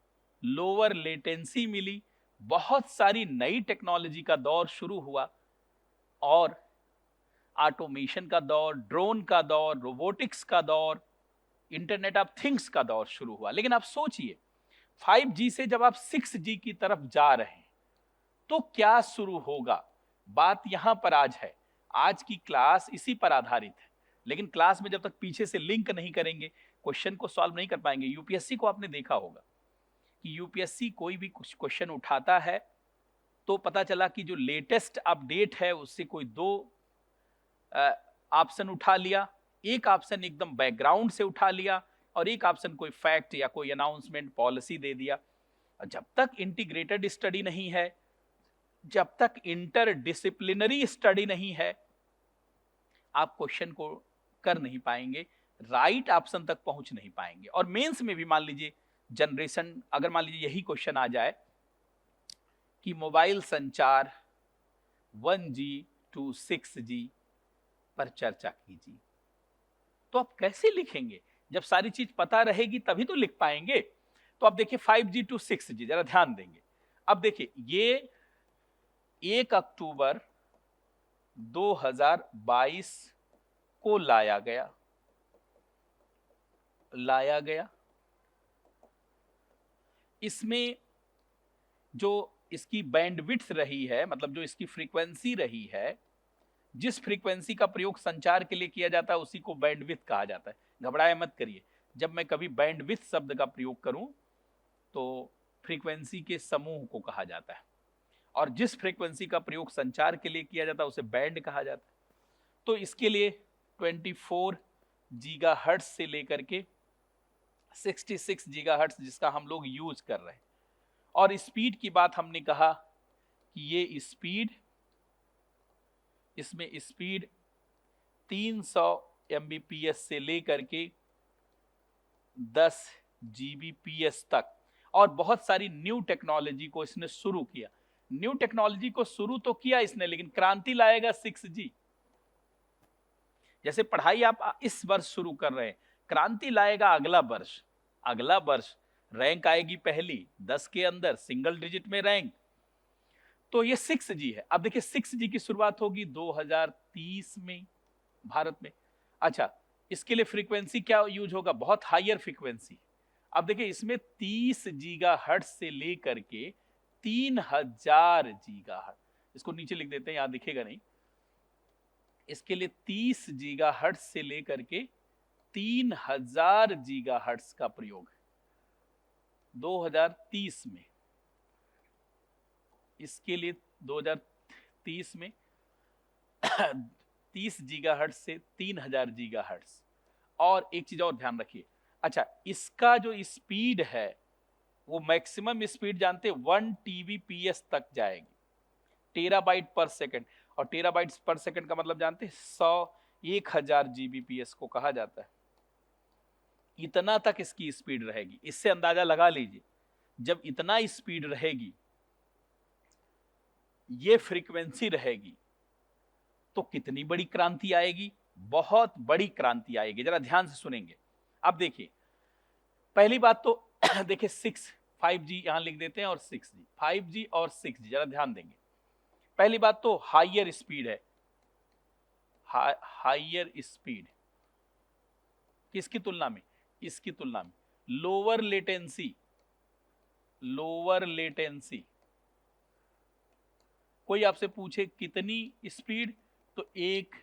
लोअर लेटेंसी मिली, बहुत सारी नई टेक्नोलॉजी का दौर शुरू हुआ, और ऑटोमेशन का दौर, ड्रोन का दौर, रोबोटिक्स का दौर, इंटरनेट ऑफ थिंग्स का दौर शुरू हुआ। लेकिन आप सोचिए, 5G से जब आप 6G की तरफ जा रहे हैं तो क्या शुरू होगा? बात यहां पर आज है, आज की क्लास इसी पर आधारित है। लेकिन क्लास में जब तक पीछे से लिंक नहीं करेंगे, क्वेश्चन को सॉल्व नहीं कर पाएंगे। यूपीएससी को आपने देखा होगा कि यूपीएससी कोई भी कुछ क्वेश्चन उठाता है तो पता चला कि जो लेटेस्ट अपडेट है उससे कोई दो ऑप्शन उठा लिया, एक ऑप्शन एकदम बैकग्राउंड से उठा लिया, और एक ऑप्शन कोई फैक्ट या कोई अनाउंसमेंट, पॉलिसी दे दिया। जब तक इंटीग्रेटेड स्टडी नहीं है, जब तक इंटर डिसिप्लिनरी स्टडी नहीं है, आप क्वेश्चन को कर नहीं पाएंगे, राइट ऑप्शन तक पहुंच नहीं पाएंगे। और मेंस में भी मान लीजिए जनरेशन, अगर मान लीजिए यही क्वेश्चन आ जाए कि मोबाइल संचार 1G to 6G पर चर्चा कीजिए, तो आप कैसे लिखेंगे? जब सारी चीज पता रहेगी तभी तो लिख पाएंगे। तो अब देखिए 5G to 6G, जरा ध्यान देंगे। अब देखिए, ये 1 अक्टूबर 2022 को लाया गया। इसमें जो इसकी बैंडविड्थ रही है, मतलब जो इसकी फ्रीक्वेंसी रही है, जिस फ्रीक्वेंसी का प्रयोग संचार के लिए किया जाता है उसी को बैंडविड्थ कहा जाता है। घबराए मत करिए, जब मैं कभी बैंडविड्थ शब्द का प्रयोग करूं तो फ्रीक्वेंसी के समूह को कहा जाता है, और जिस फ्रीक्वेंसी का प्रयोग संचार के लिए किया जाता है उसे बैंड कहा जाता है। तो इसके लिए 24 गीगाहर्ट्ज से लेकर के 66 गीगाहर्ट्ज जिसका हम लोग यूज कर रहे हैं। और स्पीड की बात हमने कहा कि ये स्पीड, इसमें स्पीड 300 Mbps से लेकर के 10 Gbps तक, और बहुत सारी न्यू टेक्नोलॉजी को इसने शुरू किया। न्यू टेक्नोलॉजी को शुरू तो किया इसने, लेकिन क्रांति लाएगा 6G। जैसे पढ़ाई आप इस वर्ष शुरू कर रहे हैं, क्रांति लाएगा अगला वर्ष रैंक आएगी पहली 10 के अंदर, सिंगल डिजिट में रैंक। तो ये 6G है। अब देखिए 6G की शुरुआत होगी 2030 में भारत में। अच्छा, इसके लिए फ्रीक्वेंसी क्या यूज होगा? बहुत हायर फ्रीक्वेंसी। अब देखिए इसमें 30 गीगाहर्ट्ज से लेकर के 3000 गीगाहर्ट्ज, इसको नीचे लिख देते हैं, यहां दिखेगा नहीं। इसके लिए 30 गीगाहर्ट्ज से लेकर के 3000 गीगाहर्ट्ज का प्रयोग है 2030 में। इसके लिए 2030 में 30 गीगाहर्ट्ज से 3000 गीगाहर्ट्ज। और एक चीज और ध्यान रखिए, अच्छा इसका जो स्पीड है वो मैक्सिमम स्पीड जानते हैं 1 TBps तक जाएगी, टेराबाइट पर सेकंड। और टेराबाइट्स पर सेकंड का मतलब जानते हैं 1000 Gbps को कहा जाता है। इतना तक इसकी स्पीड रहेगी। इससे अंदाजा लगा लीजिए, जब इतना स्पीड रहेगी, ये फ्रीक्वेंसी रहेगी, तो कितनी बड़ी क्रांति आएगी? बहुत बड़ी क्रांति आएगी। जरा ध्यान से सुनेंगे। अब देखिए, पहली बात तो देखिए 5G यहां लिख देते हैं, और 6G, 5G और 6G, जरा ध्यान देंगे। पहली बात तो हायर स्पीड है, हायर स्पीड। किसकी तुलना में? इसकी तुलना में। Lower latency, lower latency. कोई आपसे पूछे कितनी स्पीड, तो 1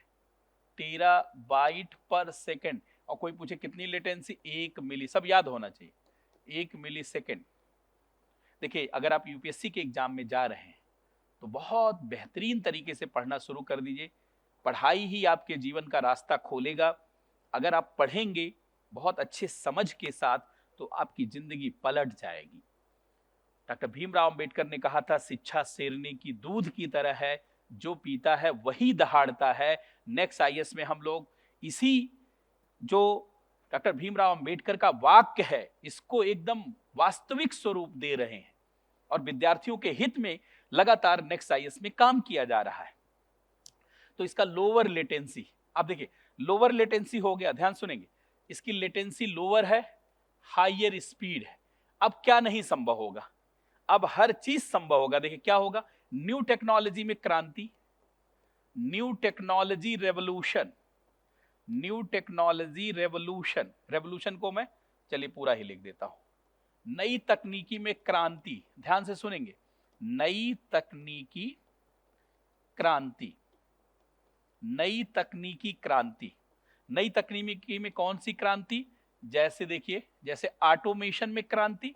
टेराबाइट पर सेकेंड, और कोई पूछे कितनी लेटेंसी, 1 मिली, सब याद होना चाहिए, 1 मिली सेकेंड। देखिए अगर आप यूपीएससी के एग्जाम में जा रहे हैं तो बहुत बेहतरीन तरीके से पढ़ना शुरू कर दीजिए। पढ़ाई ही आपके जीवन का रास्ता खोलेगा। अगर आप पढ़ेंगे बहुत अच्छे समझ के साथ तो आपकी जिंदगी पलट जाएगी। डॉक्टर भीमराव अंबेडकर ने कहा था, शिक्षा शेरनी की दूध की तरह है, जो पीता है वही दहाड़ता है। नेक्स्ट आईएएस में हम लोग इसी जो डॉक्टर भीमराव अंबेडकर का वाक्य है, इसको एकदम वास्तविक स्वरूप दे रहे हैं और विद्यार्थियों के हित में लगातार नेक्स्ट आईएएस में काम किया जा रहा है। तो इसका लोअर लेटेंसी, आप देखिए लोअर लेटेंसी हो गया, ध्यान सुनेंगे, इसकी लेटेंसी लोअर है, हाइयर स्पीड है। अब क्या नहीं संभव होगा? अब हर चीज संभव होगा। देखिए क्या होगा, न्यू टेक्नोलॉजी में क्रांति, new technology revolution, new technology revolution, revolution को मैं चलिए पूरा ही लिख देता हूं। नई तकनीकी में क्रांति, ध्यान से सुनेंगे, नई तकनीकी क्रांति, नई तकनीकी क्रांति। नई तकनीकी में कौन सी क्रांति? जैसे देखिए, जैसे ऑटोमेशन में क्रांति,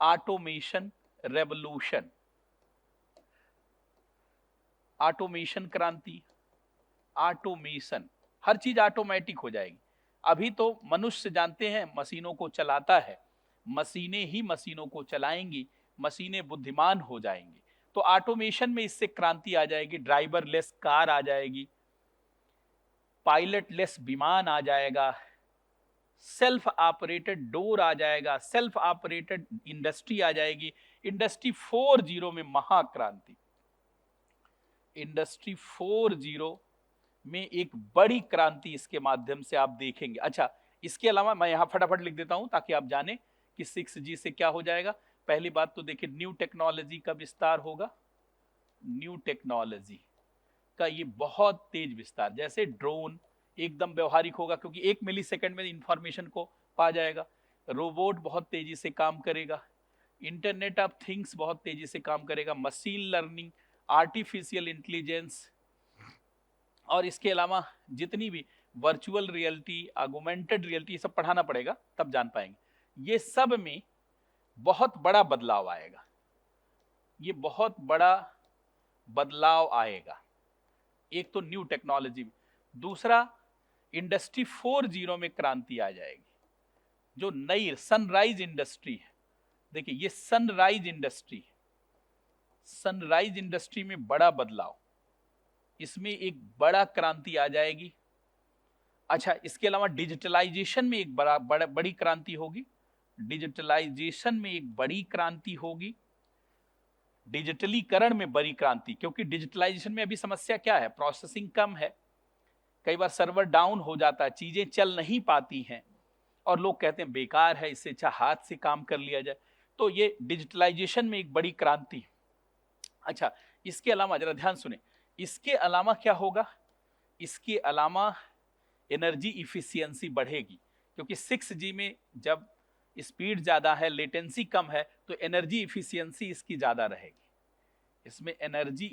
ऑटोमेशन रेवोल्यूशन, ऑटोमेशन क्रांति, ऑटोमेशन, हर चीज ऑटोमेटिक हो जाएगी। अभी तो मनुष्य जानते हैं मशीनों को चलाता है, मशीनें ही मशीनों को चलाएंगी, मशीनें बुद्धिमान हो जाएंगी। तो ऑटोमेशन में इससे क्रांति आ जाएगी, ड्राइवर लेस कार आ जाएगी, पायलट लेस विमान आ जाएगा, सेल्फ ऑपरेटेड डोर आ जाएगा, सेल्फ ऑपरेटेड इंडस्ट्री आ जाएगी। इंडस्ट्री 4.0 में महाक्रांति, इंडस्ट्री 4.0 में एक बड़ी क्रांति इसके माध्यम से आप देखेंगे। अच्छा, इसके अलावा मैं यहां फटाफट लिख देता हूं ताकि आप जाने कि 6G से क्या हो जाएगा। पहली बात तो देखिए, न्यू टेक्नोलॉजी का विस्तार होगा, न्यू टेक्नोलॉजी का ये बहुत तेज विस्तार, जैसे ड्रोन एकदम व्यवहारिक होगा क्योंकि 1 मिलीसेकंड में इंफॉर्मेशन को पा जाएगा, रोबोट बहुत तेजी से काम करेगा, इंटरनेट ऑफ थिंग्स बहुत तेजी से काम करेगा, मशीन लर्निंग, आर्टिफिशियल इंटेलिजेंस, और इसके अलावा जितनी भी वर्चुअल रियलिटी, ऑगमेंटेड रियलिटी, सब पढ़ाना पड़ेगा तब जान पाएंगे। ये सब में बहुत बड़ा बदलाव आएगा, ये बहुत बड़ा बदलाव आएगा। एक तो न्यू टेक्नोलॉजी में, दूसरा इंडस्ट्री 4.0 में क्रांति आ जाएगी, जो नई सनराइज इंडस्ट्री है। देखिए ये सनराइज इंडस्ट्री है, सनराइज इंडस्ट्री में बड़ा बदलाव, इसमें एक बड़ा क्रांति आ जाएगी। अच्छा, इसके अलावा डिजिटलाइजेशन में एक बड़ी क्रांति होगी, डिजिटलाइजेशन में एक बड़ी क्रांति होगी, डिजिटलीकरण में बड़ी क्रांति, क्योंकि डिजिटलाइजेशन में अभी समस्या क्या है, प्रोसेसिंग कम है, कई बार सर्वर डाउन हो जाता है, चीजें चल नहीं पाती हैं और लोग कहते हैं बेकार है, इससे अच्छा हाथ से काम कर लिया जाए। तो ये डिजिटलाइजेशन में एक बड़ी क्रांति। अच्छा, इसके अलावा जरा ध्यान सुने, इसके अलावा क्या होगा, इसके अलावा एनर्जी इफिशियंसी बढ़ेगी, क्योंकि 6G में जब स्पीड ज्यादा है, लेटेंसी कम है, तो एनर्जी इफिशियंसी इसकी ज्यादा रहेगी। इसमें एनर्जी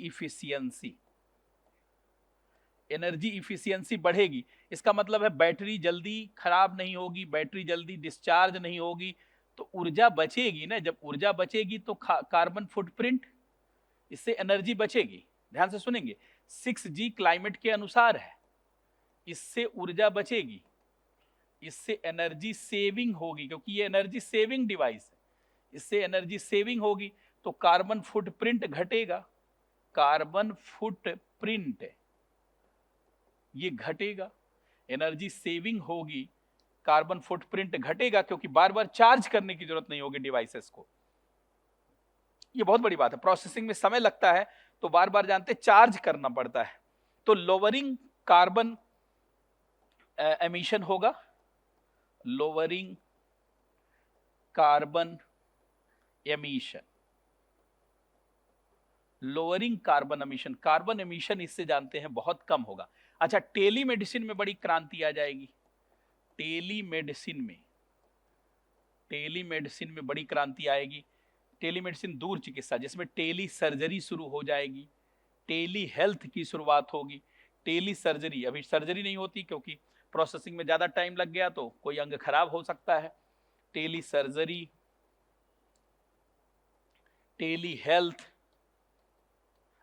इफिशियंसी बढ़ेगी। इसका मतलब है बैटरी जल्दी खराब नहीं होगी, बैटरी जल्दी डिस्चार्ज नहीं होगी, तो ऊर्जा बचेगी ना। जब ऊर्जा बचेगी तो कार्बन फुटप्रिंट, इससे एनर्जी बचेगी। ध्यान से सुनेंगे, 6G क्लाइमेट के अनुसार है, इससे ऊर्जा बचेगी, इससे एनर्जी सेविंग होगी, क्योंकि ये एनर्जी सेविंग डिवाइस है, इससे एनर्जी सेविंग होगी, तो कार्बन फुटप्रिंट घटेगा, कार्बन फुटप्रिंट ये घटेगा, एनर्जी सेविंग होगी, कार्बन फुटप्रिंट घटेगा, क्योंकि बार बार चार्ज करने की जरूरत नहीं होगी डिवाइसेस को। ये बहुत बड़ी बात है, प्रोसेसिंग में समय लगता है तो बार बार जानते चार्ज करना पड़ता है। तो लोअरिंग कार्बन एमिशन होगा, lowering carbon emission, lowering carbon emission, carbon emission इससे जानते हैं बहुत कम होगा। अच्छा, टेलीमेडिसिन में बड़ी क्रांति आ जाएगी, टेलीमेडिसिन में बड़ी क्रांति आएगी। टेलीमेडिसिन दूर चिकित्सा, जिसमें टेली सर्जरी शुरू हो जाएगी, टेली हेल्थ की शुरुआत होगी। टेली सर्जरी, अभी सर्जरी नहीं होती क्योंकि प्रोसेसिंग में ज्यादा टाइम लग गया तो कोई अंग खराब हो सकता है। टेली सर्जरी, टेली हेल्थ,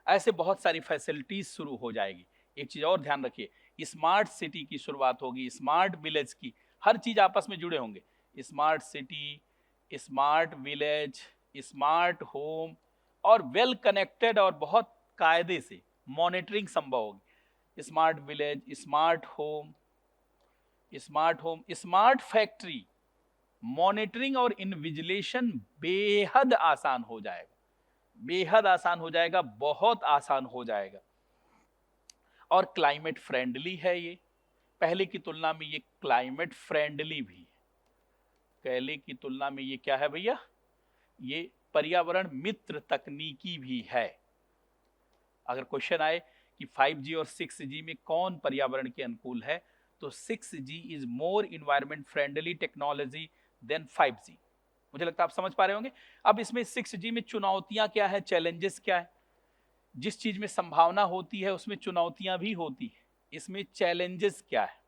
ऐसे बहुत सारी फैसिलिटीज शुरू हो जाएगी। एक चीज और ध्यान रखिए, स्मार्ट सिटी की शुरुआत होगी, स्मार्ट विलेज की, हर चीज आपस में जुड़े होंगे। Smart city, smart village, smart home, और वेल कनेक्टेड और बहुत कायदे से मॉनिटरिंग संभव होगी। Smart village, smart home, smart factory, monitoring और इन्विजिलेशन बेहद आसान हो जाएगा, बेहद आसान हो जाएगा, बहुत आसान हो जाएगा। और क्लाइमेट फ्रेंडली है ये, पहले की तुलना में ये क्लाइमेट फ्रेंडली भी है। पहले की तुलना में ये क्या है भैया, ये पर्यावरण मित्र तकनीकी भी है। अगर क्वेश्चन आए कि 5G और 6G में कौन पर्यावरण के अनुकूल है, तो 6G is more environment friendly technology than 5G। मुझे लगता है आप समझ पा रहे होंगे। अब इसमें 6G में चुनौतियां क्या है, चैलेंजेस क्या है। जिस चीज में संभावना होती है उसमें चुनौतियां भी होती है। इसमें चैलेंजेस क्या है,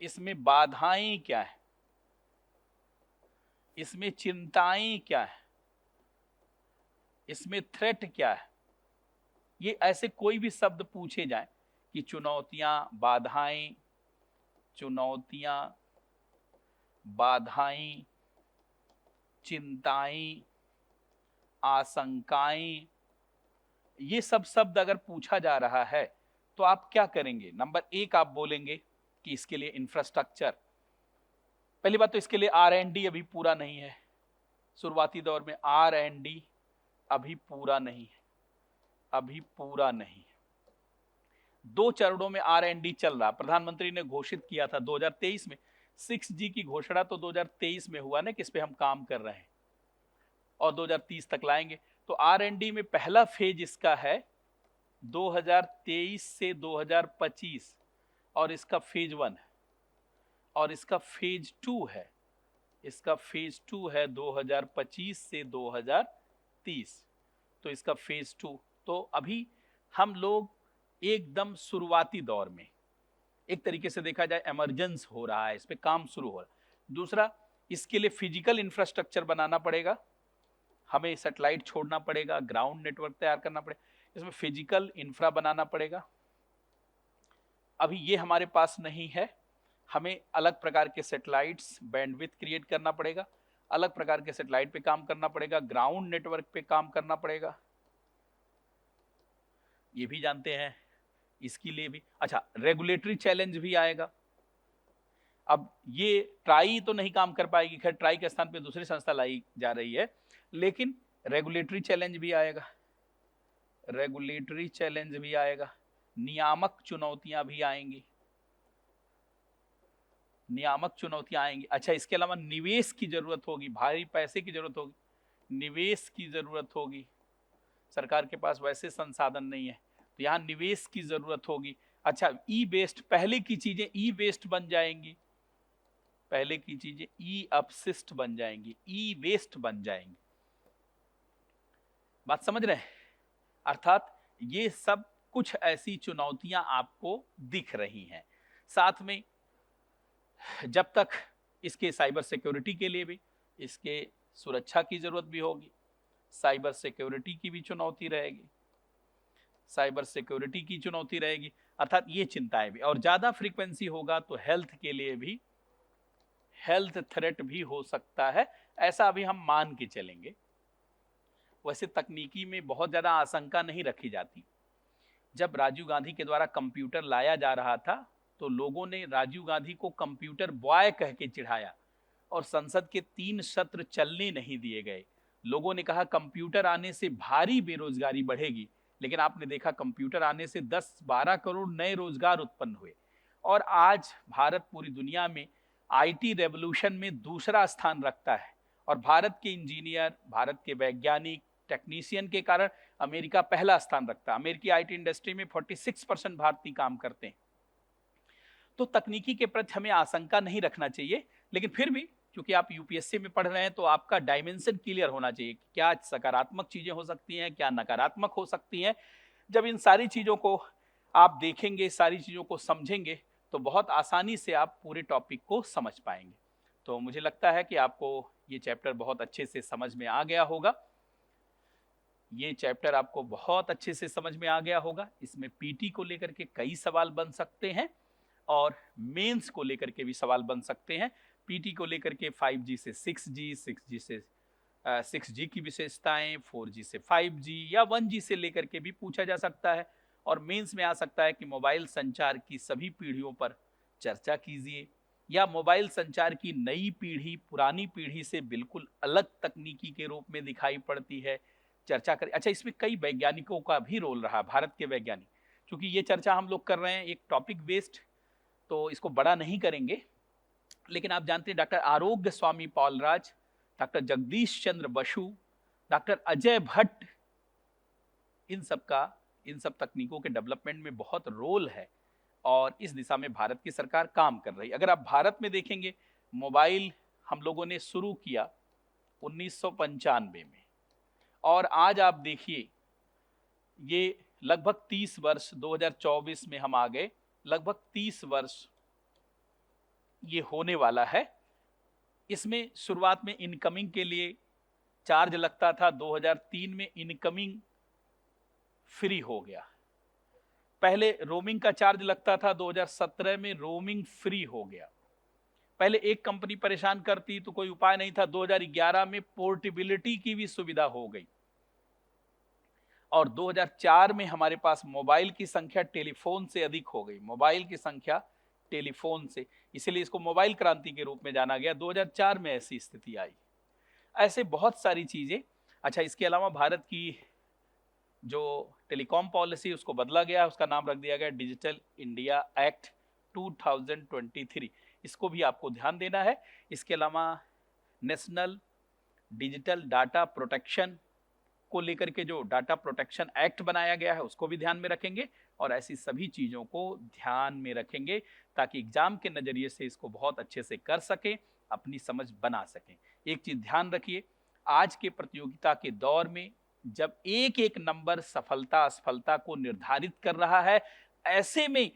इसमें बाधाएं क्या है, इसमें चिंताएं क्या है, इसमें थ्रेट क्या है। ये ऐसे कोई भी शब्द पूछे जाए कि चुनौतियां, बाधाएं, चुनौतियां, बाधाएं, चिंताएं, आशंकाएं, ये सब शब्द अगर पूछा जा रहा है तो आप क्या करेंगे। नंबर एक, आप बोलेंगे कि इसके लिए इंफ्रास्ट्रक्चर। पहली बात तो इसके लिए R&D अभी पूरा नहीं है, शुरुआती दौर में R&D अभी पूरा नहीं है, अभी पूरा नहीं है। 2 चरणों में R&D चल रहा। प्रधानमंत्री ने घोषित किया था 2023 में, 6G की घोषणा तो 2023 में हुआ ना कि इस पे हम काम कर रहे हैं और 2030 तक लाएंगे। तो R&D में पहला फेज इसका है 2023 से 2025, और इसका फेज 1 है, और इसका फेज 2 है, इसका फेज 2 है 2025 से 2030। तो इसका फेज 2, तो अभी हम लोग एकदम शुरुआती दौर में, एक तरीके से देखा जाए इमरजेंस हो रहा है, इस पे काम शुरू हो रहा है। दूसरा, इसके लिए फिजिकल इंफ्रास्ट्रक्चर बनाना पड़ेगा, हमें सैटेलाइट छोड़ना पड़ेगा, ग्राउंड नेटवर्क तैयार करना पड़ेगा, इसमें फिजिकल इंफ्रा बनाना पड़ेगा। अभी ये हमारे पास नहीं है, हमें अलग प्रकार के सैटेलाइट्स, बैंडविड्थ क्रिएट करना पड़ेगा, अलग प्रकार के सैटेलाइट पे काम करना पड़ेगा, ग्राउंड नेटवर्क पे काम करना पड़ेगा, ये भी जानते हैं। इसके लिए भी अच्छा, रेगुलेटरी चैलेंज भी आएगा। अब ये ट्राई तो नहीं काम कर पाएगी, खैर ट्राई के स्थान पे दूसरी संस्था लाई जा रही है, लेकिन रेगुलेटरी चैलेंज भी आएगा, रेगुलेटरी चैलेंज भी आएगा, नियामक चुनौतियां भी आएंगी, नियामक चुनौतियां आएंगी। अच्छा, इसके अलावा निवेश की जरूरत होगी, भारी पैसे की जरूरत होगी, निवेश की जरूरत होगी। सरकार के पास वैसे संसाधन नहीं है, तो यहाँ निवेश की जरूरत होगी। अच्छा, ई वेस्ट, पहले की चीजें ई वेस्ट बन जाएंगी, पहले की चीजें ई अपशिष्ट बन जाएंगी, ई वेस्ट बन जाएंगी। बात समझ रहे हैं? अर्थात ये सब कुछ ऐसी चुनौतियां आपको दिख रही हैं। साथ में जब तक इसके साइबर सिक्योरिटी के लिए भी, इसके सुरक्षा की जरूरत भी होगी, साइबर सिक्योरिटी की भी चुनौती रहेगी, साइबर सिक्योरिटी की चुनौती रहेगी, अर्थात ये चिंताएं भी। और ज्यादा फ्रीक्वेंसी होगा तो हेल्थ के लिए भी, हेल्थ थ्रेट भी हो सकता है, ऐसा अभी हम मान के चलेंगे। वैसे तकनीकी में बहुत ज्यादा आशंका नहीं रखी जाती। जब राजीव गांधी के द्वारा कंप्यूटर लाया जा रहा था तो लोगों ने राजीव गांधी को कंप्यूटर बॉय कह के चिढ़ाया और संसद के 3 सत्र चलने नहीं दिए गए। लोगों ने कहा कंप्यूटर आने से भारी बेरोजगारी बढ़ेगी, लेकिन आपने देखा कंप्यूटर आने से 10-12 करोड़ नए रोजगार उत्पन्न हुए। और आज भारत पूरी दुनिया में IT रेवोल्यूशन में दूसरा स्थान रखता है, और भारत के इंजीनियर, भारत के वैज्ञानिक, टेक्नीशियन के कारण अमेरिका पहला स्थान रखता है। अमेरिकी IT इंडस्ट्री में 46% भारतीय काम करते हैं। तो तकनीकी के प्रति हमें आशंका नहीं रखना चाहिए, लेकिन फिर भी क्योंकि आप यूपीएससी में पढ़ रहे हैं तो आपका डायमेंशन क्लियर होना चाहिए, क्या सकारात्मक चीजें हो सकती हैं, क्या नकारात्मक हो सकती हैं। जब इन सारी चीजों को आप देखेंगे, सारी चीजों को समझेंगे, तो बहुत आसानी से आप पूरे टॉपिक को समझ पाएंगे। तो मुझे लगता है कि आपको ये चैप्टर बहुत अच्छे से समझ में आ गया होगा। ये चैप्टर आपको बहुत अच्छे से समझ में आ गया होगा। इसमें पीटी को लेकर के कई सवाल बन सकते हैं और मेंस को लेकर के भी सवाल बन सकते हैं। पीटी को लेकर के 5G से 6G, 6G से 6G की विशेषताएं, 4G से 5G या 1G से लेकर के भी पूछा जा सकता है। और मेंस में आ सकता है कि मोबाइल संचार की सभी पीढ़ियों पर चर्चा कीजिए, या मोबाइल संचार की नई पीढ़ी पुरानी पीढ़ी से बिल्कुल अलग तकनीकी के रूप में दिखाई पड़ती है, चर्चा करें। अच्छा, इसमें कई वैज्ञानिकों का भी रोल रहा, भारत के वैज्ञानिक। क्योंकि ये चर्चा हम लोग कर रहे हैं एक टॉपिक बेस्ड, तो इसको बड़ा नहीं करेंगे, लेकिन आप जानते हैं डॉक्टर आरोग्य स्वामी पॉलराज, डॉक्टर जगदीश चंद्र बसु, डॉक्टर अजय भट्ट, इन सब तकनीकों के डेवलपमेंट में बहुत रोल है और इस दिशा में भारत की सरकार काम कर रही है। अगर आप भारत में देखेंगे, मोबाइल हम लोगों ने शुरू किया 1995 में, और आज आप देखिए ये लगभग 30 वर्ष, 2024 में हम आ गए, लगभग 30 वर्ष ये होने वाला है। इसमें शुरुआत में इनकमिंग के लिए चार्ज लगता था, 2003 में इनकमिंग फ्री हो गया। पहले रोमिंग का चार्ज लगता था, 2017 में रोमिंग फ्री हो गया। पहले एक कंपनी परेशान करती तो कोई उपाय नहीं था, 2011 में पोर्टेबिलिटी की भी सुविधा हो गई। और 2004 में हमारे पास मोबाइल की संख्या टेलीफोन से अधिक हो गई, मोबाइल की संख्या टेलीफोन से, इसलिए इसको मोबाइल क्रांति के रूप में जाना गया। 2004 में ऐसी स्थिति आई। ऐसे बहुत सारी चीजें। अच्छा, इसके अलावा भारत की जो टेलीकॉम पॉलिसी उसको बदला गया, उसका नाम रख दिया गया डिजिटल इंडिया एक्ट 2023। इसको भी आपको ध्यान देना है। इसके अलावा नेशनल डिजिटल डाटा प्रोटेक्शन को लेकर के जो डाटा प्रोटेक्शन एक्ट बनाया गया है उसको भी ध्यान में रखेंगे, और ऐसी सभी चीजों को ध्यान में रखेंगे ताकि एग्जाम के नजरिए से इसको बहुत अच्छे से कर सकें, अपनी समझ बना सकें। एक चीज ध्यान रखिए, आज के प्रतियोगिता के दौर में जब एक एक नंबर सफलता असफलता को निर्धारित कर रहा है, ऐसे में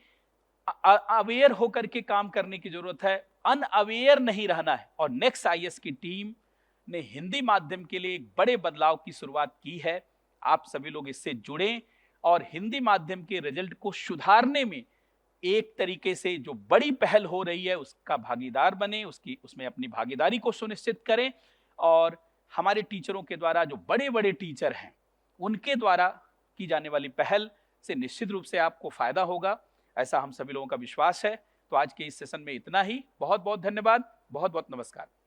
अवेयर होकर के काम करने की जरूरत है, अनअवेयर नहीं रहना है। और नेक्स्ट आईएएस की टीम ने हिंदी माध्यम के लिए एक बड़े बदलाव की शुरुआत की है। आप सभी लोग इससे जुड़ें और हिंदी माध्यम के रिजल्ट को सुधारने में एक तरीके से जो बड़ी पहल हो रही है उसका भागीदार बने, उसमें अपनी भागीदारी को सुनिश्चित करें। और हमारे टीचरों के द्वारा, जो बड़े बड़े टीचर हैं, उनके द्वारा की जाने वाली पहल से निश्चित रूप से आपको फायदा होगा, ऐसा हम सभी लोगों का विश्वास है। तो आज के इस सेशन में इतना ही। बहुत बहुत धन्यवाद, बहुत बहुत नमस्कार।